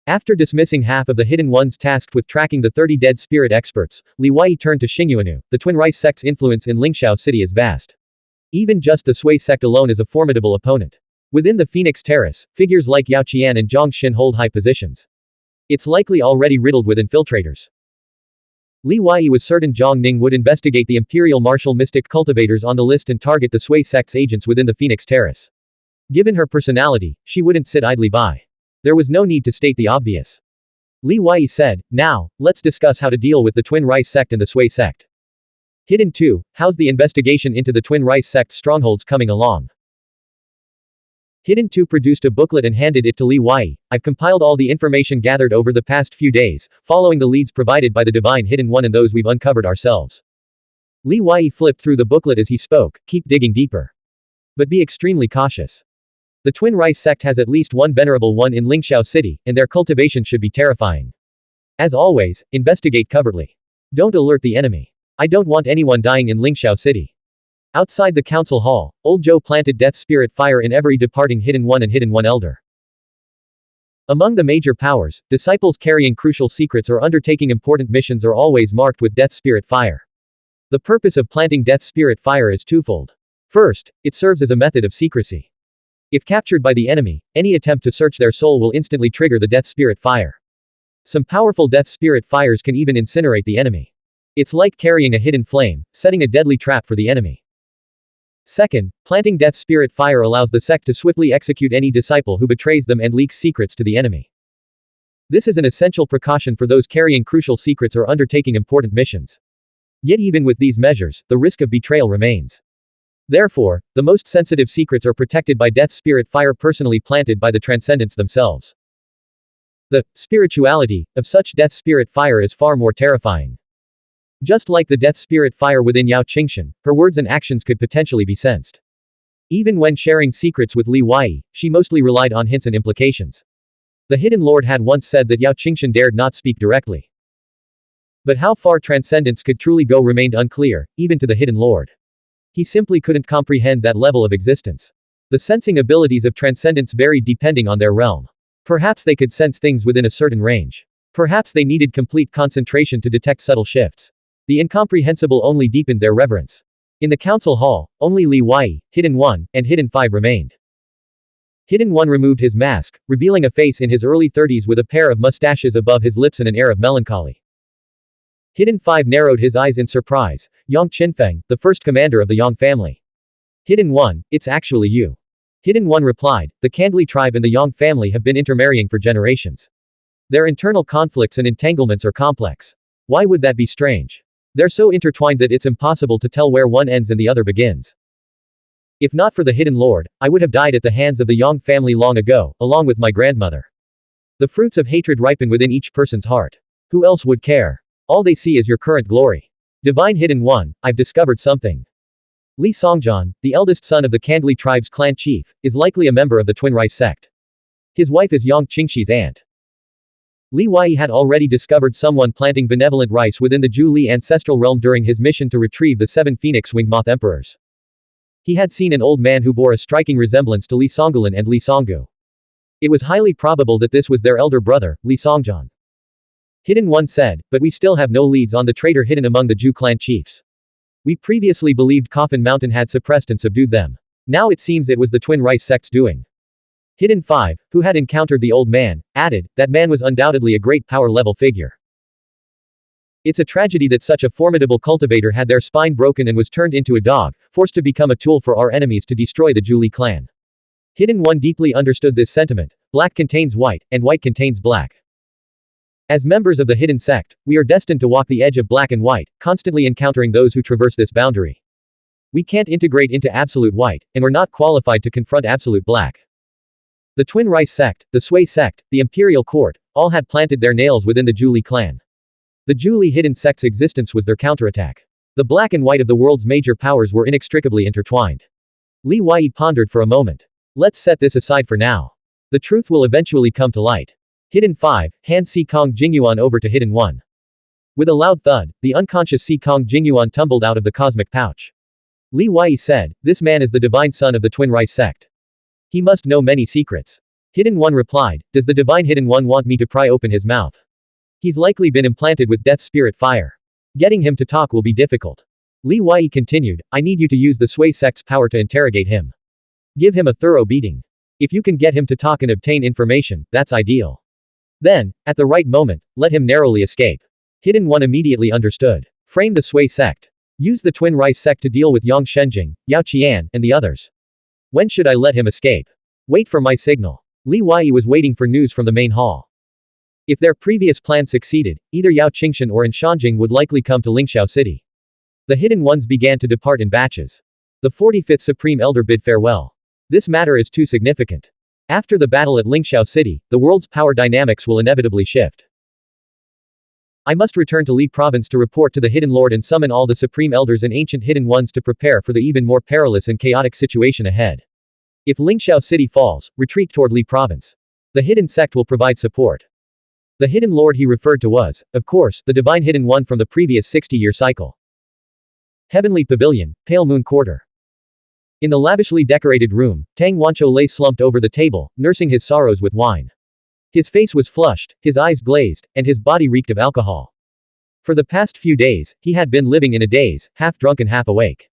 After dismissing half of the hidden ones tasked with tracking the 30 dead spirit experts, Li Wei turned to Xuanhuan. The Twin Rice sect's influence in Lingxiao City is vast. Even just the Sui sect alone is a formidable opponent. Within the Phoenix Terrace, figures like Yao Qian and Zhang Xin hold high positions. It's likely already riddled with infiltrators. Li Wei was certain Zhang Ning would investigate the Imperial Martial Mystic cultivators on the list and target the Sui sect's agents within the Phoenix Terrace. Given her personality, she wouldn't sit idly by. There was no need to state the obvious. Li Wei said, now, let's discuss how to deal with the Twin Rice sect and the Sui sect. Hidden 2, how's the investigation into the Twin Rice sect's strongholds coming along? Hidden 2 produced a booklet and handed it to Li Wei. I've compiled all the information gathered over the past few days, following the leads provided by the Divine Hidden 1 and those we've uncovered ourselves. Li Wei flipped through the booklet as he spoke, keep digging deeper. But be extremely cautious. The Twin Rice sect has at least one venerable one in Lingxiao City, and their cultivation should be terrifying. As always, investigate covertly. Don't alert the enemy. I don't want anyone dying in Lingxiao City. Outside the council hall, Old Zhou planted death spirit fire in every departing Hidden 1 and Hidden 1 elder. Among the major powers, disciples carrying crucial secrets or undertaking important missions are always marked with death spirit fire. The purpose of planting death spirit fire is twofold. First, it serves as a method of secrecy. If captured by the enemy, any attempt to search their soul will instantly trigger the death spirit fire. Some powerful death spirit fires can even incinerate the enemy. It's like carrying a hidden flame, setting a deadly trap for the enemy. Second, planting death spirit fire allows the sect to swiftly execute any disciple who betrays them and leaks secrets to the enemy. This is an essential precaution for those carrying crucial secrets or undertaking important missions. Yet even with these measures, the risk of betrayal remains. Therefore, the most sensitive secrets are protected by death spirit fire personally planted by the transcendents themselves. The spirituality of such death spirit fire is far more terrifying. Just like the death spirit fire within Yao Qingshan, her words and actions could potentially be sensed. Even when sharing secrets with Li Wei, she mostly relied on hints and implications. The Hidden Lord had once said that Yao Qingshan dared not speak directly. But how far transcendence could truly go remained unclear, even to the Hidden Lord. He simply couldn't comprehend that level of existence. The sensing abilities of transcendence varied depending on their realm. Perhaps they could sense things within a certain range. Perhaps they needed complete concentration to detect subtle shifts. The incomprehensible only deepened their reverence. In the council hall, only Li Wei, Hidden 1, and Hidden 5 remained. Hidden 1 removed his mask, revealing a face in his early 30s with a pair of mustaches above his lips and an air of melancholy. Hidden 5 narrowed his eyes in surprise. Yang Qinfeng, the first commander of the Yang family. Hidden 1, it's actually you. Hidden One replied, the Candli tribe and the Yang family have been intermarrying for generations. Their internal conflicts and entanglements are complex. Why would that be strange? They're so intertwined that it's impossible to tell where one ends and the other begins. If not for the Hidden Lord, I would have died at the hands of the Yang family long ago, along with my grandmother. The fruits of hatred ripen within each person's heart. Who else would care? All they see is your current glory. Divine Hidden One, I've discovered something. Li Songjian, the eldest son of the Candli tribe's clan chief, is likely a member of the Twin Rice sect. His wife is Yang Qingxi's aunt. Li Wei had already discovered someone planting benevolent rice within the Zhu Li Ancestral Realm during his mission to retrieve the 7 phoenix-winged moth emperors. He had seen an old man who bore a striking resemblance to Li Songgulan and Li Songgu. It was highly probable that this was their elder brother, Li Songjian. Hidden One said, but we still have no leads on the traitor hidden among the Zhu clan chiefs. We previously believed Coffin Mountain had suppressed and subdued them. Now it seems it was the Twin Rice sect's doing. Hidden 5, who had encountered the old man, added, that man was undoubtedly a great power-level figure. It's a tragedy that such a formidable cultivator had their spine broken and was turned into a dog, forced to become a tool for our enemies to destroy the Zhu Li clan. Hidden One deeply understood this sentiment. Black contains white, and white contains black. As members of the Hidden Sect, we are destined to walk the edge of black and white, constantly encountering those who traverse this boundary. We can't integrate into absolute white, and we're not qualified to confront absolute black. The Twin Rice sect, the Sui sect, the Imperial Court, all had planted their nails within the Zhu Li clan. The Zhu Li Hidden Sect's existence was their counterattack. The black and white of the world's major powers were inextricably intertwined. Li Wei pondered for a moment. Let's set this aside for now. The truth will eventually come to light. Hidden 5, hand Si Kong Jingyuan over to Hidden 1. With a loud thud, the unconscious Si Kong Jingyuan tumbled out of the cosmic pouch. Li Wei said, this man is the divine son of the Twin Rice sect. He must know many secrets. Hidden One replied, does the divine Hidden One want me to pry open his mouth? He's likely been implanted with death spirit fire. Getting him to talk will be difficult. Li Wei continued, I need you to use the Sui sect's power to interrogate him. Give him a thorough beating. If you can get him to talk and obtain information, that's ideal. Then, at the right moment, let him narrowly escape. Hidden One immediately understood. Frame the Sui sect. Use the Twin Rice sect to deal with Yang Shenjing, Yao Qian, and the others. When should I let him escape? Wait for my signal. Li Wei was waiting for news from the main hall. If their previous plan succeeded, either Yao Qingshan or Shanjing would likely come to Lingxiao City. The Hidden Ones began to depart in batches. The 45th Supreme Elder bid farewell. This matter is too significant. After the battle at Lingxiao City, the world's power dynamics will inevitably shift. I must return to Li Province to report to the Hidden Lord and summon all the Supreme Elders and Ancient Hidden Ones to prepare for the even more perilous and chaotic situation ahead. If Lingxiao City falls, retreat toward Li Province. The Hidden Sect will provide support. The Hidden Lord he referred to was, of course, the Divine Hidden One from the previous 60-year cycle. Heavenly Pavilion, Pale Moon Quarter. In the lavishly decorated room, Tang Wancho lay slumped over the table, nursing his sorrows with wine. His face was flushed, his eyes glazed, and his body reeked of alcohol. For the past few days, he had been living in a daze, half drunk and half awake.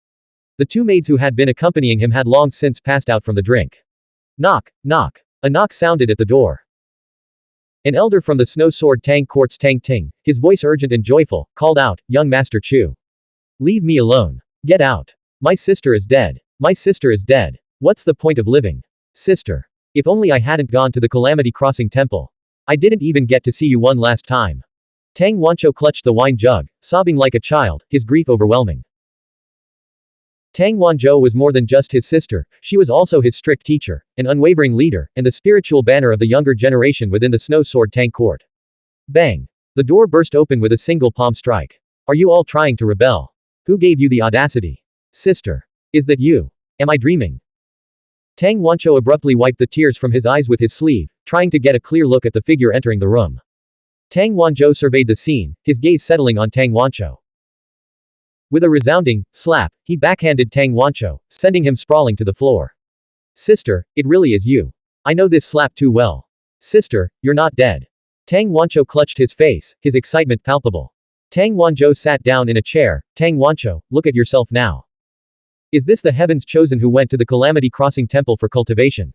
The two maids who had been accompanying him had long since passed out from the drink. Knock, knock. A knock sounded at the door. An elder from the Snow Sword Tang Court's Tang Ting, his voice urgent and joyful, called out, Young Master Chu. Leave me alone. Get out. My sister is dead. My sister is dead. What's the point of living? Sister. If only I hadn't gone to the Calamity Crossing Temple. I didn't even get to see you one last time. Tang Wancho clutched the wine jug, sobbing like a child, his grief overwhelming. Tang Wanzhou was more than just his sister, she was also his strict teacher, an unwavering leader, and the spiritual banner of the younger generation within the Snow Sword Tang Court. Bang! The door burst open with a single palm strike. Are you all trying to rebel? Who gave you the audacity? Sister. Is that you? Am I dreaming? Tang Wancho abruptly wiped the tears from his eyes with his sleeve, trying to get a clear look at the figure entering the room. Tang Wanzhou surveyed the scene, his gaze settling on Tang Wancho. With a resounding slap, he backhanded Tang Wancho, sending him sprawling to the floor. Sister, it really is you. I know this slap too well. Sister, you're not dead. Tang Wancho clutched his face, his excitement palpable. Tang Wanzhou sat down in a chair. Tang Wancho, look at yourself now. Is this the heaven's chosen who went to the Calamity Crossing Temple for cultivation?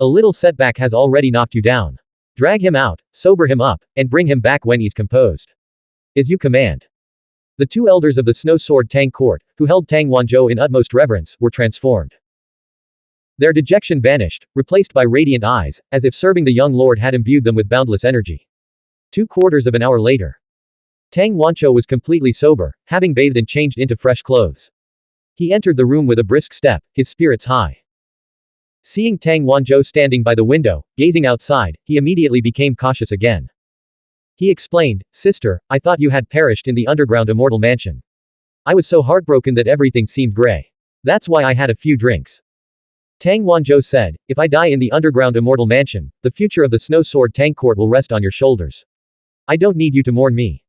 A little setback has already knocked you down. Drag him out, sober him up, and bring him back when he's composed. As you command. The two elders of the Snow Sword Tang Court, who held Tang Wanzhou in utmost reverence, were transformed. Their dejection vanished, replaced by radiant eyes, as if serving the young lord had imbued them with boundless energy. 2/4 of an hour later. Tang Wanzhou was completely sober, having bathed and changed into fresh clothes. He entered the room with a brisk step, his spirits high. Seeing Tang Wanzhou standing by the window, gazing outside, he immediately became cautious again. He explained, "Sister, I thought you had perished in the underground immortal mansion. I was so heartbroken that everything seemed gray. That's why I had a few drinks." Tang Wanzhou said, "If I die in the underground immortal mansion, the future of the Snow Sword Tang Court will rest on your shoulders. I don't need you to mourn me.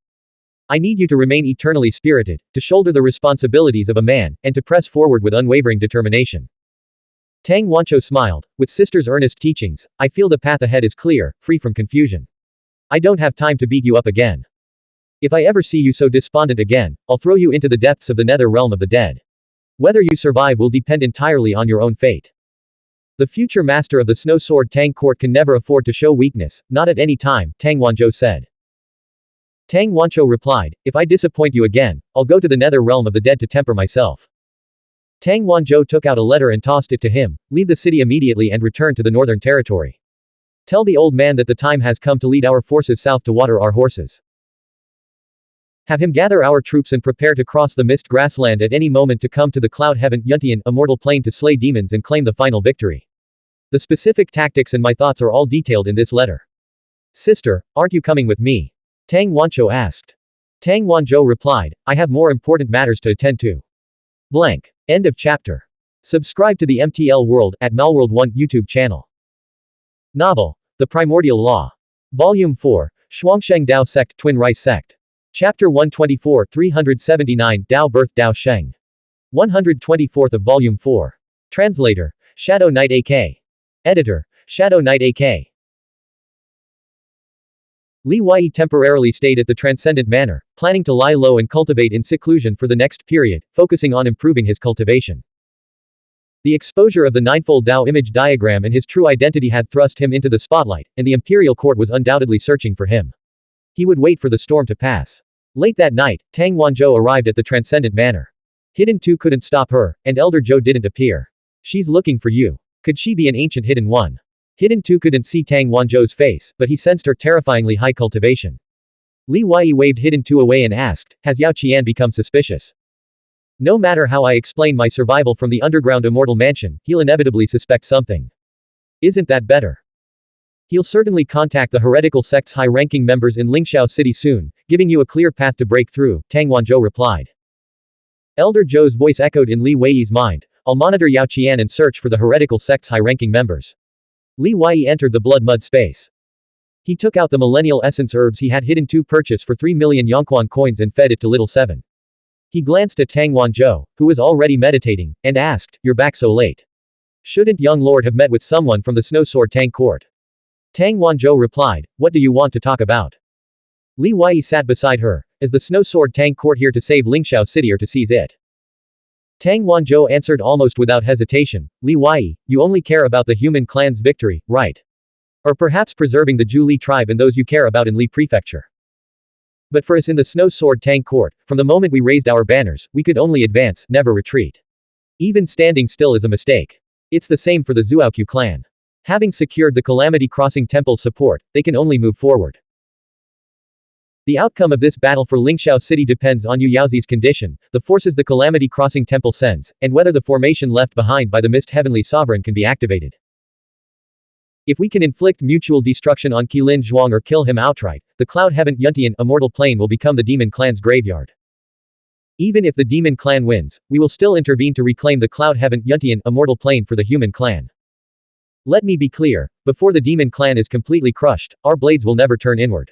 I need you to remain eternally spirited, to shoulder the responsibilities of a man, and to press forward with unwavering determination." Tang Wanzhou smiled. "With sister's earnest teachings, I feel the path ahead is clear, free from confusion. I don't have time to beat you up again. If I ever see you so despondent again, I'll throw you into the depths of the nether realm of the dead. Whether you survive will depend entirely on your own fate." The future master of the Snow Sword Tang Court can never afford to show weakness, not at any time, Tang Wanzhou said. Tang Wanzhou replied, "If I disappoint you again, I'll go to the nether realm of the dead to temper myself." Tang Wanzhou took out a letter and tossed it to him. "Leave the city immediately and return to the northern territory. Tell the old man that the time has come to lead our forces south to water our horses. Have him gather our troops and prepare to cross the mist grassland at any moment to come to the cloud heaven Yuntian immortal plane to slay demons and claim the final victory. The specific tactics and my thoughts are all detailed in this letter." "Sister, aren't you coming with me?" Tang Wanzhou asked. Tang Wanzhou replied, "I have more important matters to attend to." Blank. End of chapter. Subscribe to the MTL World at Malworld 1 YouTube channel. Novel. The Primordial Law. Volume 4, Xuansheng Dao Sect Twin Rice Sect. Chapter 124 379 Dao Birth Dao Sheng. 124th of Volume 4. Translator, Shadow Knight AK. Editor, Shadow Knight AK. Li Wei temporarily stayed at the Transcendent Manor, planning to lie low and cultivate in seclusion for the next period, focusing on improving his cultivation. The exposure of the ninefold Dao image diagram and his true identity had thrust him into the spotlight, and the imperial court was undoubtedly searching for him. He would wait for the storm to pass. Late that night, Tang Wanzhou arrived at the Transcendent Manor. Hidden Two couldn't stop her, and Elder Zhou didn't appear. "She's looking for you. Could she be an ancient Hidden One?" Hidden Two couldn't see Tang Wanzhou's face, but he sensed her terrifyingly high cultivation. Li Wei waved Hidden Two away and asked, "Has Yao Qian become suspicious?" "No matter how I explain my survival from the underground immortal mansion, he'll inevitably suspect something. Isn't that better? He'll certainly contact the heretical sect's high-ranking members in Lingxiao City soon, giving you a clear path to break through," Tang Wanzhou replied. Elder Zhou's voice echoed in Li Wei's mind, "I'll monitor Yao Qian and search for the heretical sect's high-ranking members." Li Wei entered the blood mud space. He took out the millennial essence herbs he had Hidden To purchase for 3 million Yongquan coins and fed it to Little Seven. He glanced at Tang Wanzhou, who was already meditating, and asked, "You're back so late. Shouldn't young lord have met with someone from the Snow Sword Tang Court?" Tang Wanzhou replied, "What do you want to talk about?" Li Wei sat beside her. "Is the Snow Sword Tang Court here to save Lingxiao City or to seize it?" Tang Wanzhou answered almost without hesitation, "Li Wei, you only care about the human clan's victory, right? Or perhaps preserving the Zhu Li tribe and those you care about in Li Prefecture. But for us in the Snow Sword Tang Court, from the moment we raised our banners, we could only advance, never retreat. Even standing still is a mistake. It's the same for the Zhuoqiu clan. Having secured the Calamity Crossing Temple's support, they can only move forward. The outcome of this battle for Lingxiao City depends on Yu Yaozi's condition, the forces the Calamity Crossing Temple sends, and whether the formation left behind by the Mist Heavenly Sovereign can be activated. If we can inflict mutual destruction on Qilin Zhuang or kill him outright, the Cloud Heaven Yuntian immortal plane will become the Demon Clan's graveyard. Even if the Demon Clan wins, we will still intervene to reclaim the Cloud Heaven Yuntian immortal plane for the human clan. Let me be clear, before the Demon Clan is completely crushed, our blades will never turn inward.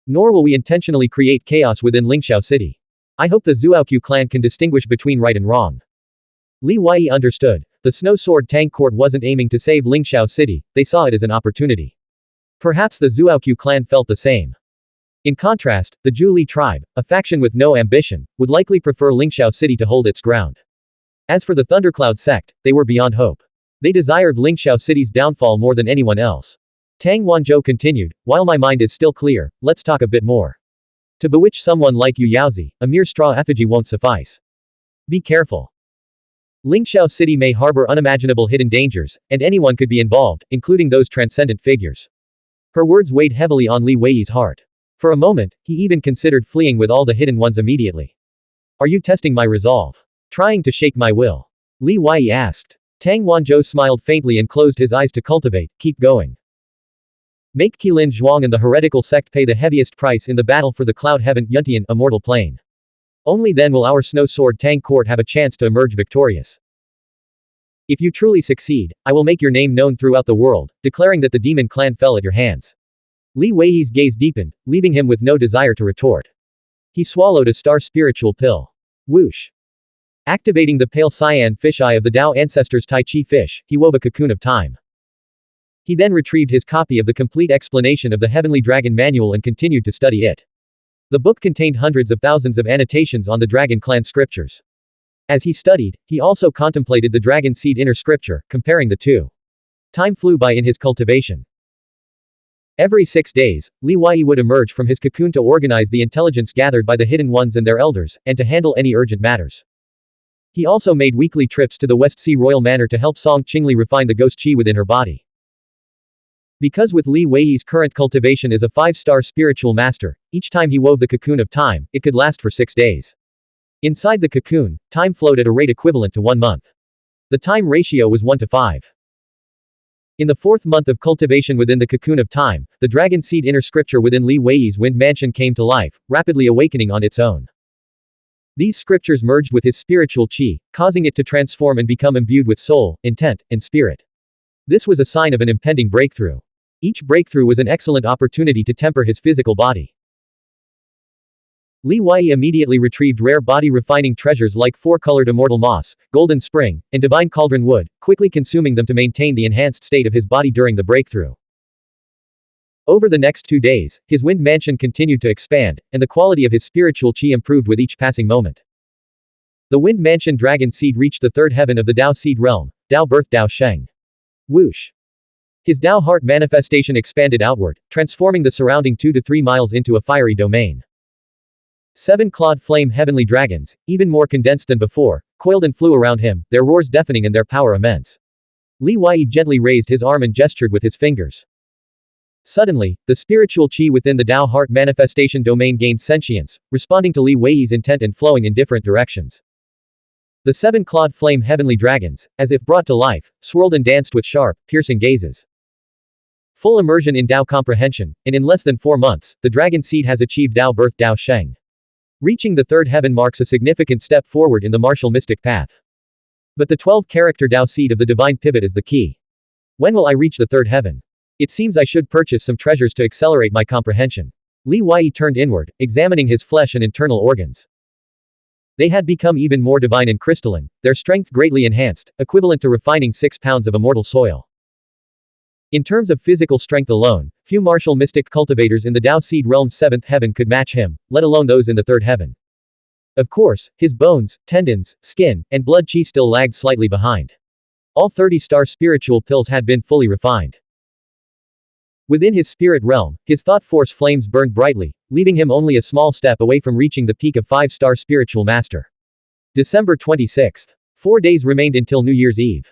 Nor will we intentionally create chaos within Lingxiao City. I hope the Zhuoqiu clan can distinguish between right and wrong." Li Wei understood. The Snow Sword Tang Court wasn't aiming to save Lingxiao City, they saw it as an opportunity. Perhaps the Zhuoqiu clan felt the same. In contrast, the Zhu Li tribe, a faction with no ambition, would likely prefer Lingxiao City to hold its ground. As for the Thundercloud sect, they were beyond hope. They desired Lingxiao City's downfall more than anyone else. Tang Wanzhou continued, "While my mind is still clear, let's talk a bit more. To bewitch someone like Yu Yaozi, a mere straw effigy won't suffice. Be careful. Lingxiao City may harbor unimaginable hidden dangers, and anyone could be involved, including those transcendent figures. Her words weighed heavily on Li Weiyi's heart. For a moment, he even considered fleeing with all the hidden ones immediately. Are you testing my resolve? Trying to shake my will? Li Weiyi asked. Tang Wanzhou smiled faintly and closed his eyes to cultivate, keep going. Make Qilin Zhuang and the heretical sect pay the heaviest price in the battle for the Cloud Heaven Yuntian immortal plane. Only then will our Snow Sword Tang court have a chance to emerge victorious. If you truly succeed, I will make your name known throughout the world, declaring that the demon clan fell at your hands. Li Weiyi's gaze deepened, leaving him with no desire to retort. He swallowed a star spiritual pill. Whoosh. Activating the pale cyan fisheye of the Tao ancestors' Tai Chi fish, he wove a cocoon of time. He then retrieved his copy of the complete explanation of the Heavenly Dragon Manual and continued to study it. The book contained hundreds of thousands of annotations on the Dragon Clan scriptures. As he studied, he also contemplated the Dragon Seed inner scripture, comparing the two. Time flew by in his cultivation. Every 6 days, Li Weiyi would emerge from his cocoon to organize the intelligence gathered by the Hidden Ones and their elders, and to handle any urgent matters. He also made weekly trips to the West Sea Royal Manor to help Song Qingli refine the ghost qi within her body. Because with Li Weiyi's current cultivation as a 5-star spiritual master, each time he wove the cocoon of time, it could last for 6 days. Inside the cocoon, time flowed at a rate equivalent to 1 month. The time ratio was 1 to 5. In the 4th month of cultivation within the cocoon of time, the dragon seed inner scripture within Li Weiyi's wind mansion came to life, rapidly awakening on its own. These scriptures merged with his spiritual qi, causing it to transform and become imbued with soul, intent, and spirit. This was a sign of an impending breakthrough. Each breakthrough was an excellent opportunity to temper his physical body. Li Weiyi immediately retrieved rare body-refining treasures like 4-colored immortal moss, golden spring, and divine cauldron wood, quickly consuming them to maintain the enhanced state of his body during the breakthrough. Over the next 2 days, his wind mansion continued to expand, and the quality of his spiritual qi improved with each passing moment. The wind mansion dragon seed reached the 3rd heaven of the Tao seed realm, Tao birth Tao Sheng. Whoosh. His Tao heart manifestation expanded outward, transforming the surrounding 2 to 3 miles into a fiery domain. 7-clawed flame heavenly dragons, even more condensed than before, coiled and flew around him, their roars deafening and their power immense. Li Weiyi gently raised his arm and gestured with his fingers. Suddenly, the spiritual qi within the Tao heart manifestation domain gained sentience, responding to Li Weiyi's intent and flowing in different directions. The 7-clawed flame heavenly dragons, as if brought to life, swirled and danced with sharp, piercing gazes. Full immersion in Tao comprehension, and in less than 4 months, the dragon seed has achieved Tao birth Tao Sheng. Reaching the 3rd heaven marks a significant step forward in the martial mystic path. But the 12-character Tao seed of the divine pivot is the key. When will I reach the 3rd heaven? It seems I should purchase some treasures to accelerate my comprehension. Li Weiyi turned inward, examining his flesh and internal organs. They had become even more divine and crystalline, their strength greatly enhanced, equivalent to refining 6 pounds of immortal soil. In terms of physical strength alone, few martial mystic cultivators in the Tao seed realm's 7th heaven could match him, let alone those in the 3rd heaven. Of course, his bones, tendons, skin, and blood qi still lagged slightly behind. All 30-star spiritual pills had been fully refined. Within his spirit realm, his thought force flames burned brightly, leaving him only a small step away from reaching the peak of 5-star spiritual master. December 26th. 4 days remained until New Year's Eve.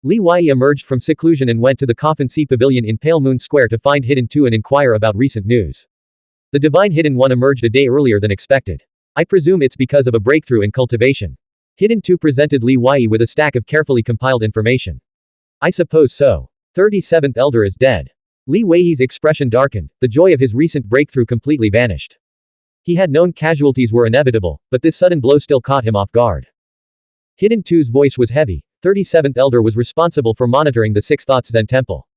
Li Weiyi emerged from seclusion and went to the Coffin Sea Pavilion in Pale Moon Square to find Hidden Two and inquire about recent news. The Divine Hidden One emerged a day earlier than expected. I presume it's because of a breakthrough in cultivation. Hidden Two presented Li Weiyi with a stack of carefully compiled information. I suppose so. 37th Elder is dead. Li Weiyi's expression darkened, the joy of his recent breakthrough completely vanished. He had known casualties were inevitable, but this sudden blow still caught him off guard. Hidden Two's voice was heavy. 37th Elder was responsible for monitoring the 6th Thoth Zen Temple.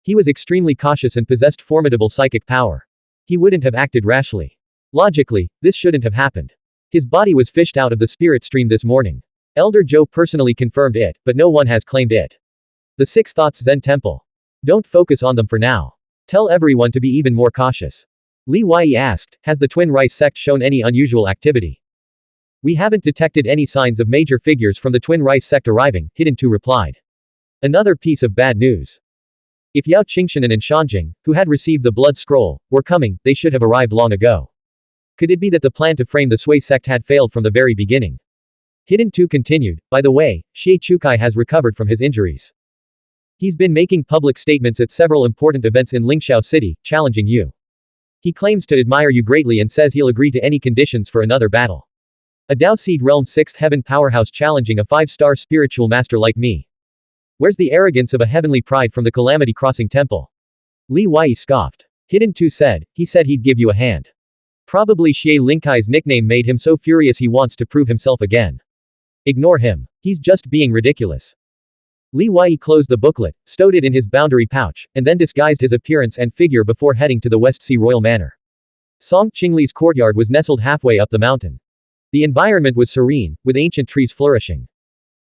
He was extremely cautious and possessed formidable psychic power. He wouldn't have acted rashly. Logically, this shouldn't have happened. His body was fished out of the spirit stream this morning. Elder Joe personally confirmed it, but no one has claimed it. The 6th Thoth Zen Temple. Don't focus on them for now. Tell everyone to be even more cautious. Li Weiyi asked, has the Twin Rice sect shown any unusual activity? We haven't detected any signs of major figures from the Twin Rice sect arriving, Hidden Two replied. Another piece of bad news. If Yao Qingshan and Shanjing, who had received the blood scroll, were coming, they should have arrived long ago. Could it be that the plan to frame the Sui sect had failed from the very beginning? Hidden 2 continued, by the way, Xie Chukai has recovered from his injuries. He's been making public statements at several important events in Lingxiao City, challenging you. He claims to admire you greatly and says he'll agree to any conditions for another battle. A Dao Seed Realm 6th Heaven powerhouse challenging a 5-star spiritual master like me. Where's the arrogance of a heavenly pride from the Calamity Crossing Temple? Li Wei scoffed. Hidden 2 said, he said he'd give you a hand. Probably Xie Lingkai's nickname made him so furious he wants to prove himself again. Ignore him. He's just being ridiculous. Li Wei closed the booklet, stowed it in his boundary pouch, and then disguised his appearance and figure before heading to the West Sea Royal Manor. Song Qingli's courtyard was nestled halfway up the mountain. The environment was serene, with ancient trees flourishing.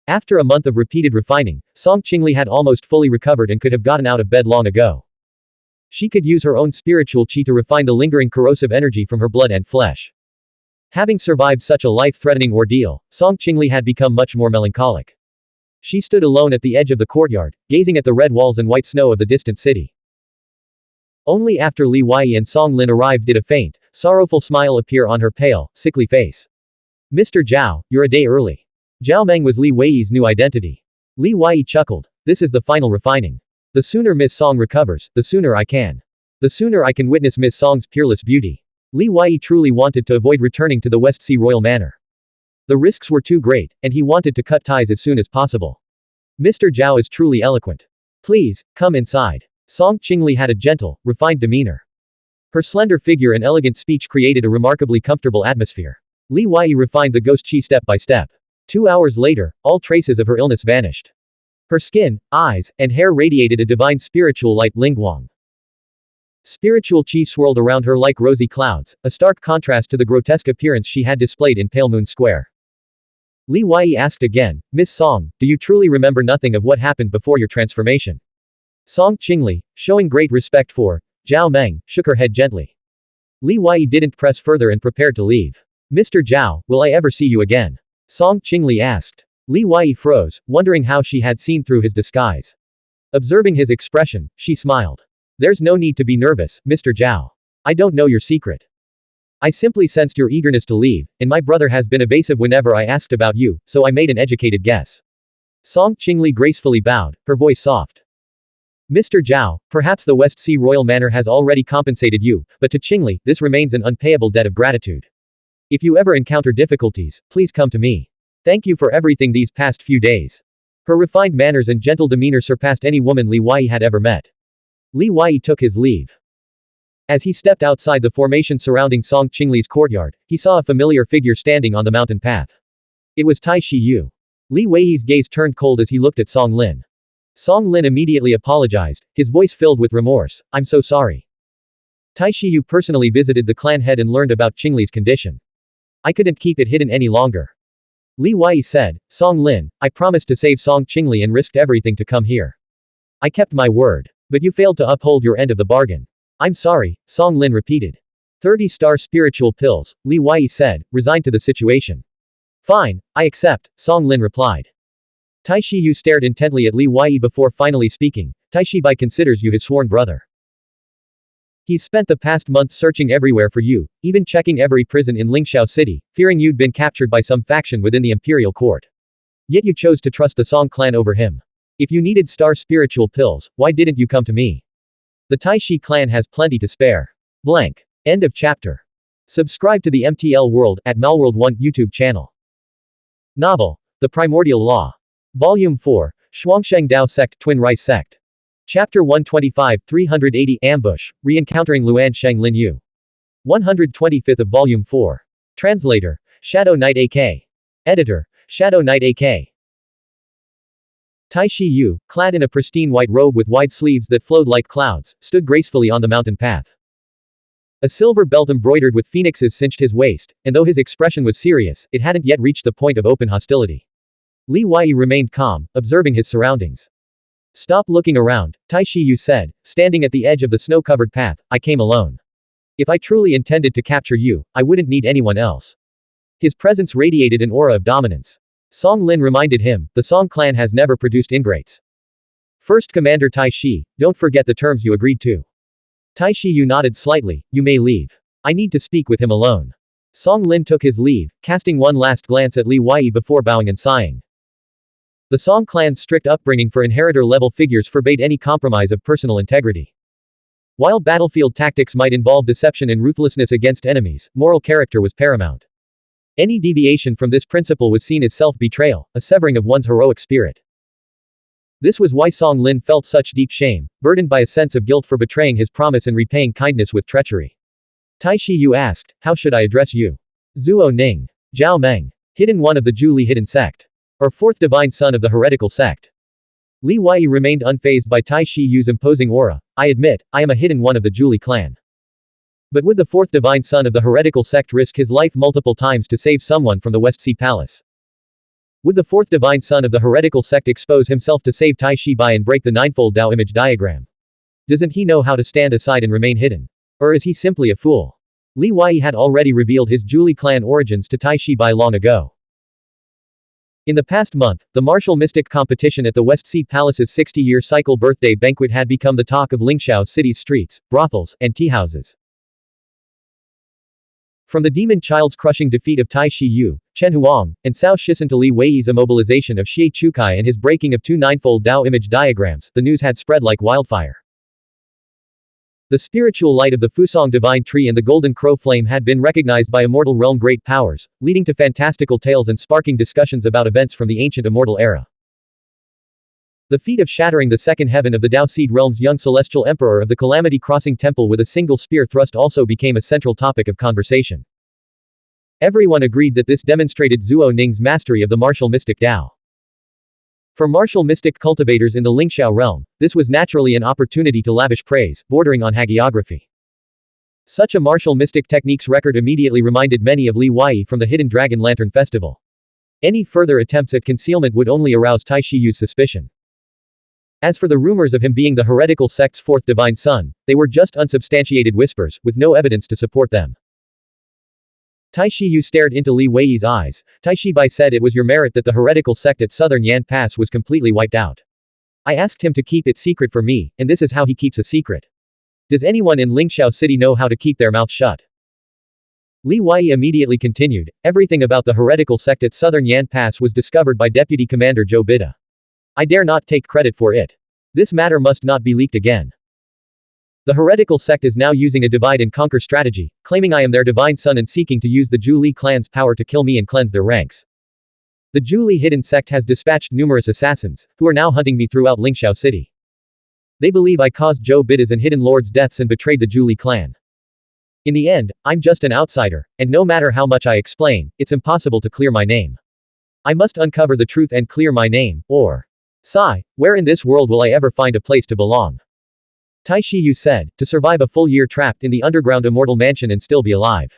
After a month of repeated refining, Song Qingli had almost fully recovered and could have gotten out of bed long ago. She could use her own spiritual qi to refine the lingering corrosive energy from her blood and flesh. Having survived such a life-threatening ordeal, Song Qingli had become much more melancholic. She stood alone at the edge of the courtyard, gazing at the red walls and white snow of the distant city. Only after Li Wei and Song Lin arrived did a faint, sorrowful smile appear on her pale, sickly face. Mr. Zhao, you're a day early. Zhao Meng was Li Wei's new identity. Li Wei chuckled. This is the final refining. The sooner Miss Song recovers, the sooner I can. The sooner I can witness Miss Song's peerless beauty. Li Wei truly wanted to avoid returning to the West Sea Royal Manor. The risks were too great, and he wanted to cut ties as soon as possible. Mr. Zhao is truly eloquent. Please, come inside. Song Qingli had a gentle, refined demeanor. Her slender figure and elegant speech created a remarkably comfortable atmosphere. Li Wei refined the ghost qi step by step. 2 hours later, all traces of her illness vanished. Her skin, eyes, and hair radiated a divine spiritual light Lingguang. Spiritual qi swirled around her like rosy clouds, a stark contrast to the grotesque appearance she had displayed in Pale Moon Square. Li Wei asked again, Miss Song, do you truly remember nothing of what happened before your transformation? Song Qingli, showing great respect for Zhao Meng, shook her head gently. Li Wei didn't press further and prepared to leave. Mr. Zhao, will I ever see you again? Song Qingli asked. Li Wei froze, wondering how she had seen through his disguise. Observing his expression, she smiled. There's no need to be nervous, Mr. Zhao. I don't know your secret. I simply sensed your eagerness to leave, and my brother has been evasive whenever I asked about you, so I made an educated guess. Song Qingli gracefully bowed, her voice soft. Mr. Zhao, perhaps the West Sea Royal Manor has already compensated you, but to Qingli, this remains an unpayable debt of gratitude. If you ever encounter difficulties, please come to me. Thank you for everything these past few days. Her refined manners and gentle demeanor surpassed any woman Li Wei had ever met. Li Wei took his leave. As he stepped outside the formation surrounding Song Qingli's courtyard, he saw a familiar figure standing on the mountain path. It was Tai Shi Yu. Li Wei's gaze turned cold as he looked at Song Lin. Song Lin immediately apologized, his voice filled with remorse. I'm so sorry. Tai Shi Yu personally visited the clan head and learned about Qingli's condition. I couldn't keep it hidden any longer. Li Wei said, Song Lin, I promised to save Song Qingli and risked everything to come here. I kept my word. But you failed to uphold your end of the bargain. I'm sorry, Song Lin repeated. 30-star spiritual pills, Li Wei said, resigned to the situation. Fine, I accept, Song Lin replied. Tai Shi Yu stared intently at Li Wei before finally speaking. Tai Shi Bai considers you his sworn brother. He's spent the past month searching everywhere for you, even checking every prison in Lingxiao City, fearing you'd been captured by some faction within the imperial court. Yet you chose to trust the Song clan over him. If you needed star spiritual pills, why didn't you come to me? The Tai Shi clan has plenty to spare. Blank. End of chapter. Subscribe to the MTL World at Malworld 1 YouTube channel. Novel. The Primordial Law. Volume 4, Xuansheng Dao Sect Twin Rice Sect. Chapter 125 380 Ambush, Re-encountering Luan Sheng Lin Yu. 125th of Volume 4. Translator, Shadow Knight AK. Editor, Shadow Knight AK. Tai Shi Yu, clad in a pristine white robe with wide sleeves that flowed like clouds, stood gracefully on the mountain path. A silver belt embroidered with phoenixes cinched his waist, and though his expression was serious, it hadn't yet reached the point of open hostility. Li Wei remained calm, observing his surroundings. Stop looking around, Tai Shi Yu said, standing at the edge of the snow-covered path. I came alone. If I truly intended to capture you, I wouldn't need anyone else. His presence radiated an aura of dominance. Song Lin reminded him, the Song clan has never produced ingrates. First Commander Tai Shi, don't forget the terms you agreed to. Tai Shi Yu nodded slightly, you may leave. I need to speak with him alone. Song Lin took his leave, casting one last glance at Li Weiyi before bowing and sighing. The Song clan's strict upbringing for inheritor-level figures forbade any compromise of personal integrity. While battlefield tactics might involve deception and ruthlessness against enemies, moral character was paramount. Any deviation from this principle was seen as self-betrayal, a severing of one's heroic spirit. This was why Song Lin felt such deep shame, burdened by a sense of guilt for betraying his promise and repaying kindness with treachery. Tai Shi Yu asked, "How should I address you? Zuo Ning. Zhao Meng. Hidden one of the Zhu hidden sect. Or fourth divine son of the heretical sect?" Li Weiyi remained unfazed by Tai Shi Yu's imposing aura. "I admit, I am a hidden one of the Zhu clan. But would the fourth divine son of the heretical sect risk his life multiple times to save someone from the West Sea Palace? Would the fourth divine son of the heretical sect expose himself to save Tai Shi Bai and break the ninefold Dao image diagram? Doesn't he know how to stand aside and remain hidden? Or is he simply a fool?" Li Weiyi had already revealed his Zhu clan origins to Tai Shi Bai long ago. In the past month, the martial mystic competition at the West Sea Palace's 60-year cycle birthday banquet had become the talk of Lingxiao City's streets, brothels, and teahouses. From the demon child's crushing defeat of Tai Shi Yu, Xuanhuan, and Cao Shisan to Li Weiyi's immobilization of Xie Chukai and his breaking of two ninefold Dao image diagrams, the news had spread like wildfire. The spiritual light of the Fusong divine tree and the golden crow flame had been recognized by immortal realm great powers, leading to fantastical tales and sparking discussions about events from the ancient immortal era. The feat of shattering the second heaven of the Dao Seed realm's young celestial emperor of the Calamity Crossing Temple with a single spear thrust also became a central topic of conversation. Everyone agreed that this demonstrated Zuo Ning's mastery of the martial mystic Dao. For martial mystic cultivators in the Lingxiao realm, this was naturally an opportunity to lavish praise, bordering on hagiography. Such a martial mystic technique's record immediately reminded many of Li Weiyi from the Hidden Dragon Lantern Festival. Any further attempts at concealment would only arouse Tai Shi Yu's suspicion. As for the rumors of him being the heretical sect's fourth divine son, they were just unsubstantiated whispers, with no evidence to support them. Tai Shi Yu stared into Li Weiyi's eyes. Tai Shi Bai said it was your merit that the heretical sect at southern Yan Pass was completely wiped out. I asked him to keep it secret for me, and this is how he keeps a secret. Does anyone in Lingxiao City know how to keep their mouth shut? Li Weiyi immediately continued, everything about the heretical sect at southern Yan Pass was discovered by Deputy Commander Zhou Bida. I dare not take credit for it. This matter must not be leaked again. The heretical sect is now using a divide and conquer strategy, claiming I am their divine son and seeking to use the Zhu clan's power to kill me and cleanse their ranks. The Zhu hidden sect has dispatched numerous assassins, who are now hunting me throughout Lingxiao City. They believe I caused Zhou Bida's and hidden lords' deaths and betrayed the Zhu clan. In the end, I'm just an outsider, and no matter how much I explain, it's impossible to clear my name. I must uncover the truth and clear my name, or sigh, where in this world will I ever find a place to belong? Tai Shi Yu said, to survive a full year trapped in the underground immortal mansion and still be alive.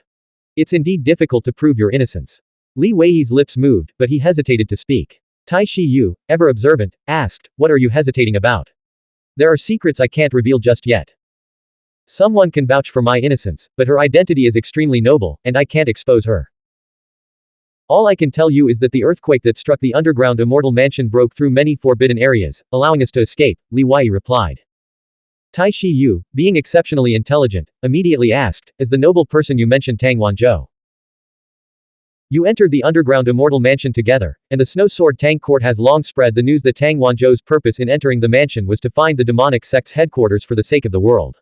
It's indeed difficult to prove your innocence. Li Weiyi's lips moved, but he hesitated to speak. Tai Shi Yu, ever observant, asked, what are you hesitating about? There are secrets I can't reveal just yet. Someone can vouch for my innocence, but her identity is extremely noble, and I can't expose her. All I can tell you is that the earthquake that struck the underground immortal mansion broke through many forbidden areas, allowing us to escape, Li Weiyi replied. Tai Shi Yu, being exceptionally intelligent, immediately asked, as the noble person you mentioned Tang Wanzhou. You entered the underground immortal mansion together, and the snow sword Tang court has long spread the news that Tang Wanzhou's purpose in entering the mansion was to find the demonic sect's headquarters for the sake of the world.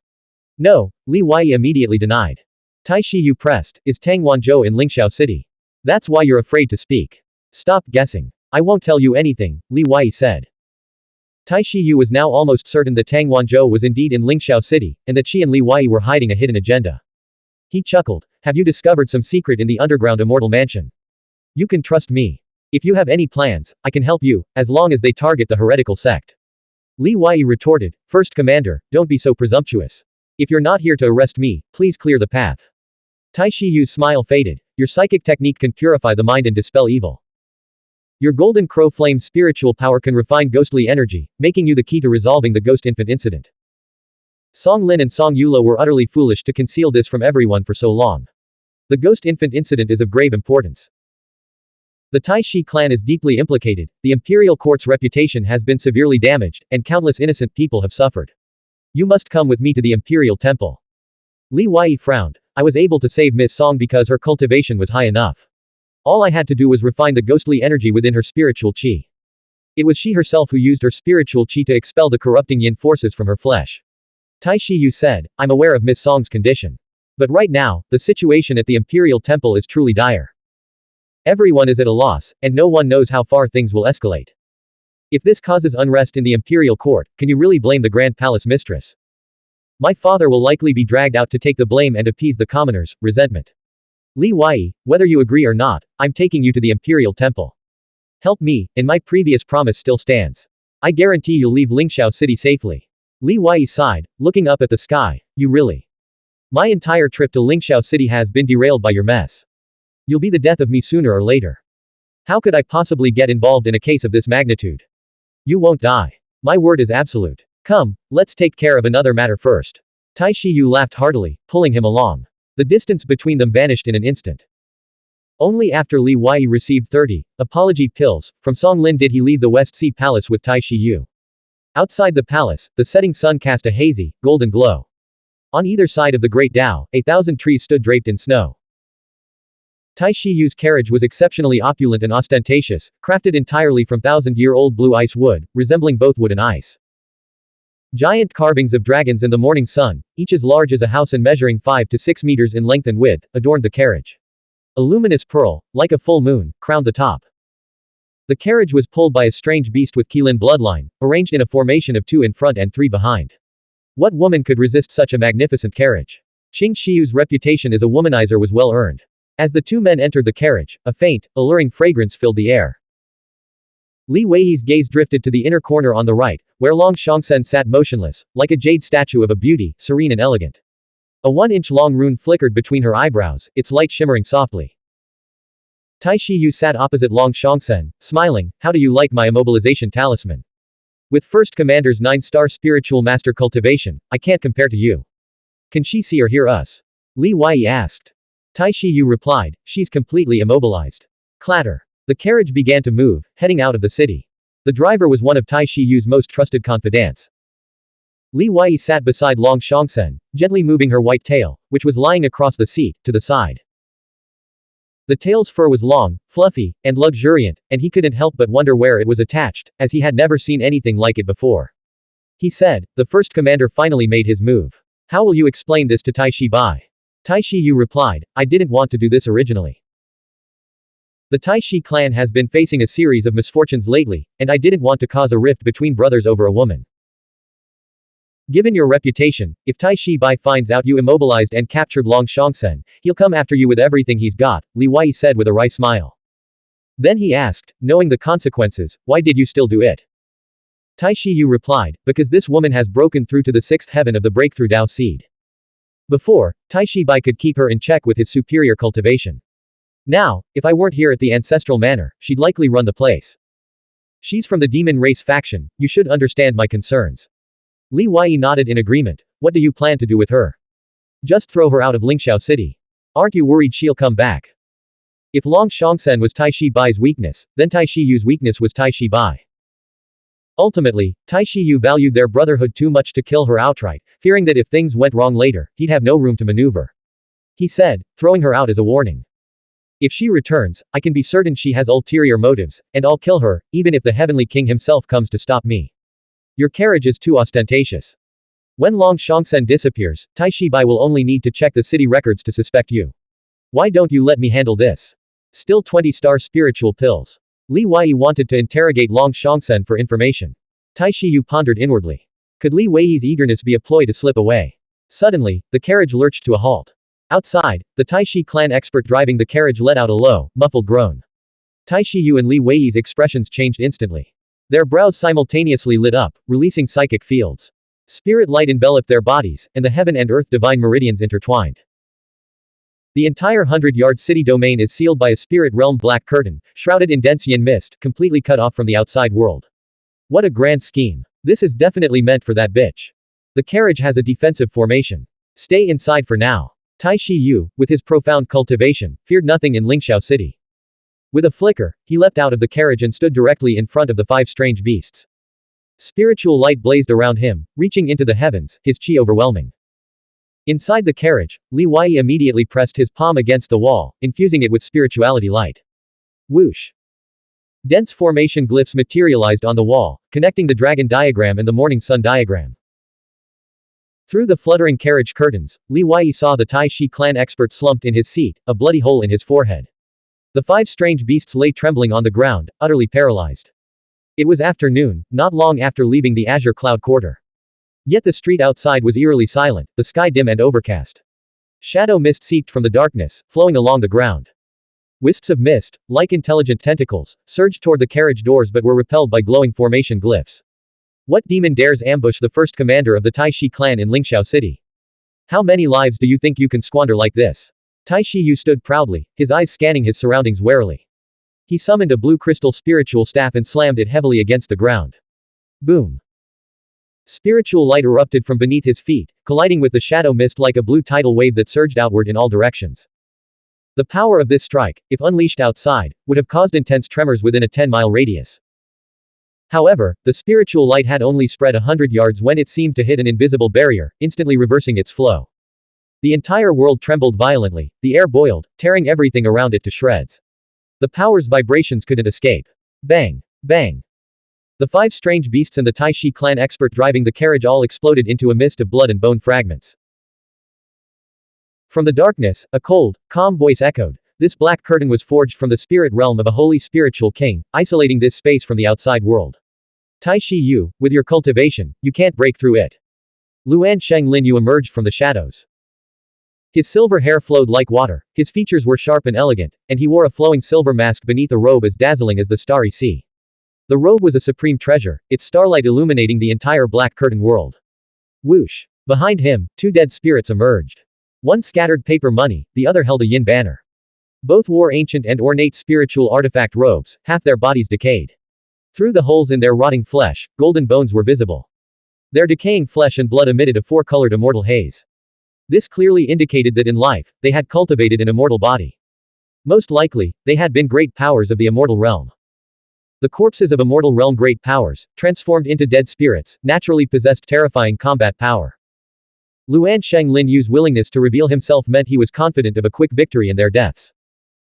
No, Li Weiyi immediately denied. Tai Shi Yu pressed, is Tang Wanzhou in Lingxiao City? That's why you're afraid to speak. Stop guessing. I won't tell you anything, Li Weiyi said. Tai Shi Yu was now almost certain that Tang Wanzhou was indeed in Lingxiao City, and that she and Li Weiyi were hiding a hidden agenda. He chuckled, have you discovered some secret in the underground immortal mansion? You can trust me. If you have any plans, I can help you, as long as they target the heretical sect. Li Weiyi retorted, First Commander, don't be so presumptuous. If you're not here to arrest me, please clear the path. Tai Shi Yu's smile faded. Your psychic technique can purify the mind and dispel evil. Your golden crow flame spiritual power can refine ghostly energy, making you the key to resolving the ghost infant incident. Song Lin and Song Yulo were utterly foolish to conceal this from everyone for so long. The ghost infant incident is of grave importance. The Tai Shi clan is deeply implicated, the imperial court's reputation has been severely damaged, and countless innocent people have suffered. You must come with me to the imperial temple. Li Weiyi frowned. I was able to save Miss Song because her cultivation was high enough. All I had to do was refine the ghostly energy within her spiritual qi. It was she herself who used her spiritual qi to expel the corrupting yin forces from her flesh. Tai Shiyu said, I'm aware of Miss Song's condition. But right now, the situation at the Imperial Temple is truly dire. Everyone is at a loss, and no one knows how far things will escalate. If this causes unrest in the Imperial Court, can you really blame the Grand Palace Mistress? My father will likely be dragged out to take the blame and appease the commoners' resentment. Li Wei, whether you agree or not, I'm taking you to the Imperial Temple. Help me, and my previous promise still stands. I guarantee you'll leave Lingxiao City safely. Li Wei sighed, looking up at the sky. You really? My entire trip to Lingxiao City has been derailed by your mess. You'll be the death of me sooner or later. How could I possibly get involved in a case of this magnitude? You won't die. My word is absolute. Come, let's take care of another matter first. Tai Shiyu laughed heartily, pulling him along. The distance between them vanished in an instant. Only after Li Wei received 30 apology pills from Song Lin did he leave the West Sea Palace with Tai Shiyu. Outside the palace, the setting sun cast a hazy, golden glow. On either side of the Great Dao, 1,000 trees stood draped in snow. Tai Shiyu's carriage was exceptionally opulent and ostentatious, crafted entirely from thousand-year-old blue ice wood, resembling both wood and ice. Giant carvings of dragons in the morning sun, each as large as a house and measuring 5 to 6 meters in length and width, adorned the carriage. A luminous pearl, like a full moon, crowned the top. The carriage was pulled by a strange beast with Qilin bloodline, arranged in a formation of 2 in front and 3 behind. What woman could resist such a magnificent carriage? Qing Shiyu's reputation as a womanizer was well earned. As the two men entered the carriage, a faint, alluring fragrance filled the air. Li Wei's gaze drifted to the inner corner on the right, where Long Shangsen sat motionless, like a jade statue of a beauty, serene and elegant. A 1-inch long rune flickered between her eyebrows, its light shimmering softly. Tai Shiyu sat opposite Long Shangsen, smiling. How do you like my immobilization talisman? With First Commander's 9-star spiritual master cultivation, I can't compare to you. Can she see or hear us? Li Wei asked. Tai Shiyu replied, she's completely immobilized. Clatter. The carriage began to move, heading out of the city. The driver was one of Tai Shiyu's most trusted confidants. Li Wei sat beside Long Shangsen, gently moving her white tail, which was lying across the seat, to the side. The tail's fur was long, fluffy, and luxuriant, and he couldn't help but wonder where it was attached, as he had never seen anything like it before. He said, the first commander finally made his move. How will you explain this to Tai Shi Bai? Tai Shiyu replied, I didn't want to do this originally. The Tai Shi clan has been facing a series of misfortunes lately, and I didn't want to cause a rift between brothers over a woman. Given your reputation, if Tai Shi Bai finds out you immobilized and captured Long Shangsen, he'll come after you with everything he's got, Li Wei said with a wry smile. Then he asked, knowing the consequences, why did you still do it? Tai Shiyu replied, because this woman has broken through to the 6th heaven of the breakthrough Dao seed. Before, Tai Shi Bai could keep her in check with his superior cultivation. Now, if I weren't here at the ancestral manor, she'd likely run the place. She's from the demon race faction, you should understand my concerns. Li Wei nodded in agreement. What do you plan to do with her? Just throw her out of Lingxiao City. Aren't you worried she'll come back? If Long Shangsen was Tai Shi Bai's weakness, then Tai Shiyu's weakness was Tai Shi Bai. Ultimately, Tai Shiyu valued their brotherhood too much to kill her outright, fearing that if things went wrong later, he'd have no room to maneuver. He said, throwing her out as a warning. If she returns, I can be certain she has ulterior motives, and I'll kill her, even if the Heavenly King himself comes to stop me. Your carriage is too ostentatious. When Long Shangsen disappears, Tai Shi Bai will only need to check the city records to suspect you. Why don't you let me handle this? Still 20-star spiritual pills. Li Wei wanted to interrogate Long Shangsen for information. Tai Shiyu pondered inwardly. Could Li Wei's eagerness be a ploy to slip away? Suddenly, the carriage lurched to a halt. Outside, the Tai Shi clan expert driving the carriage let out a low, muffled groan. Tai Shiyu and Li Wei's expressions changed instantly. Their brows simultaneously lit up, releasing psychic fields. Spirit light enveloped their bodies, and the heaven and earth divine meridians intertwined. The entire 100-yard city domain is sealed by a spirit realm black curtain, shrouded in dense yin mist, completely cut off from the outside world. What a grand scheme. This is definitely meant for that bitch. The carriage has a defensive formation. Stay inside for now. Tai Shiyu, with his profound cultivation, feared nothing in Lingxiao City. With a flicker, he leapt out of the carriage and stood directly in front of the 5 strange beasts. Spiritual light blazed around him, reaching into the heavens, his chi overwhelming. Inside the carriage, Li Wei immediately pressed his palm against the wall, infusing it with spirituality light. Whoosh! Dense formation glyphs materialized on the wall, connecting the dragon diagram and the morning sun diagram. Through the fluttering carriage curtains, Li Wei saw the Tai Shi clan expert slumped in his seat, a bloody hole in his forehead. The 5 strange beasts lay trembling on the ground, utterly paralyzed. It was afternoon, not long after leaving the azure cloud quarter. Yet the street outside was eerily silent, the sky dim and overcast. Shadow mist seeped from the darkness, flowing along the ground. Wisps of mist, like intelligent tentacles, surged toward the carriage doors but were repelled by glowing formation glyphs. What demon dares ambush the first commander of the Tai Shi clan in Lingxiao City? How many lives do you think you can squander like this? Tai Shi Yu stood proudly, his eyes scanning his surroundings warily. He summoned a blue crystal spiritual staff and slammed it heavily against the ground. Boom! Spiritual light erupted from beneath his feet, colliding with the shadow mist like a blue tidal wave that surged outward in all directions. The power of this strike, if unleashed outside, would have caused intense tremors within a 10-mile radius. However, the spiritual light had only spread 100 yards when it seemed to hit an invisible barrier, instantly reversing its flow. The entire world trembled violently, the air boiled, tearing everything around it to shreds. The power's vibrations couldn't escape. Bang! Bang! The 5 strange beasts and the Tai Shi clan expert driving the carriage all exploded into a mist of blood and bone fragments. From the darkness, a cold, calm voice echoed. This black curtain was forged from the spirit realm of a holy spiritual king, isolating this space from the outside world. Tai Shi Yu, with your cultivation, you can't break through it. Luan Sheng Lin Yu emerged from the shadows. His silver hair flowed like water, his features were sharp and elegant, and he wore a flowing silver mask beneath a robe as dazzling as the starry sea. The robe was a supreme treasure, its starlight illuminating the entire black curtain world. Whoosh! Behind him, 2 dead spirits emerged. One scattered paper money, the other held a yin banner. Both wore ancient and ornate spiritual artifact robes, half their bodies decayed. Through the holes in their rotting flesh, golden bones were visible. Their decaying flesh and blood emitted a 4-colored immortal haze. This clearly indicated that in life, they had cultivated an immortal body. Most likely, they had been great powers of the immortal realm. The corpses of immortal realm great powers, transformed into dead spirits, naturally possessed terrifying combat power. Luan Sheng Lin Yu's willingness to reveal himself meant he was confident of a quick victory in their deaths.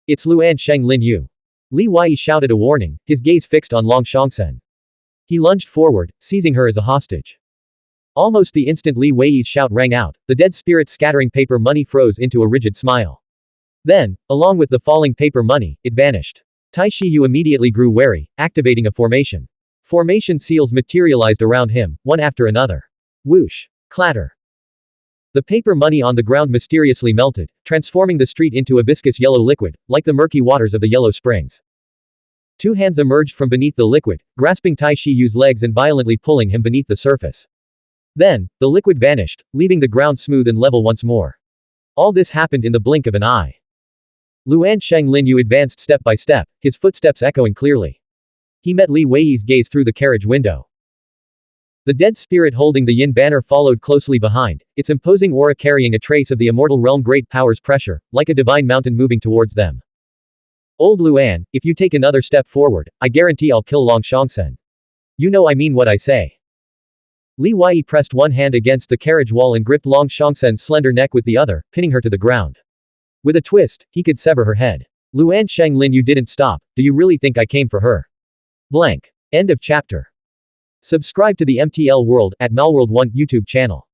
It's Luan Sheng Lin Yu. Li Wei shouted a warning, his gaze fixed on Long Shangsen. He lunged forward, seizing her as a hostage. Almost the instant Li Wei's shout rang out, the dead spirit scattering paper money froze into a rigid smile. Then, along with the falling paper money, it vanished. Tai Shi Yu immediately grew wary, activating a formation. Formation seals materialized around him, one after another. Whoosh! Clatter! The paper money on the ground mysteriously melted, transforming the street into a viscous yellow liquid, like the murky waters of the yellow springs. 2 hands emerged from beneath the liquid, grasping Tai Shi Yu's legs and violently pulling him beneath the surface. Then, the liquid vanished, leaving the ground smooth and level once more. All this happened in the blink of an eye. Luan Sheng Lin Yu advanced step by step, his footsteps echoing clearly. He met Li Wei's gaze through the carriage window. The dead spirit holding the yin banner followed closely behind, its imposing aura carrying a trace of the immortal realm great power's pressure, like a divine mountain moving towards them. Old Luan, if you take another step forward, I guarantee I'll kill Long Shangsen. You know I mean what I say. Li Wei pressed one hand against the carriage wall and gripped Long Shangsen's slender neck with the other, pinning her to the ground. With a twist, he could sever her head. Luan Sheng Lin Yu didn't stop. Do you really think I came for her? Blank. End of chapter. Subscribe to the MTL World at Malworld 1 YouTube channel.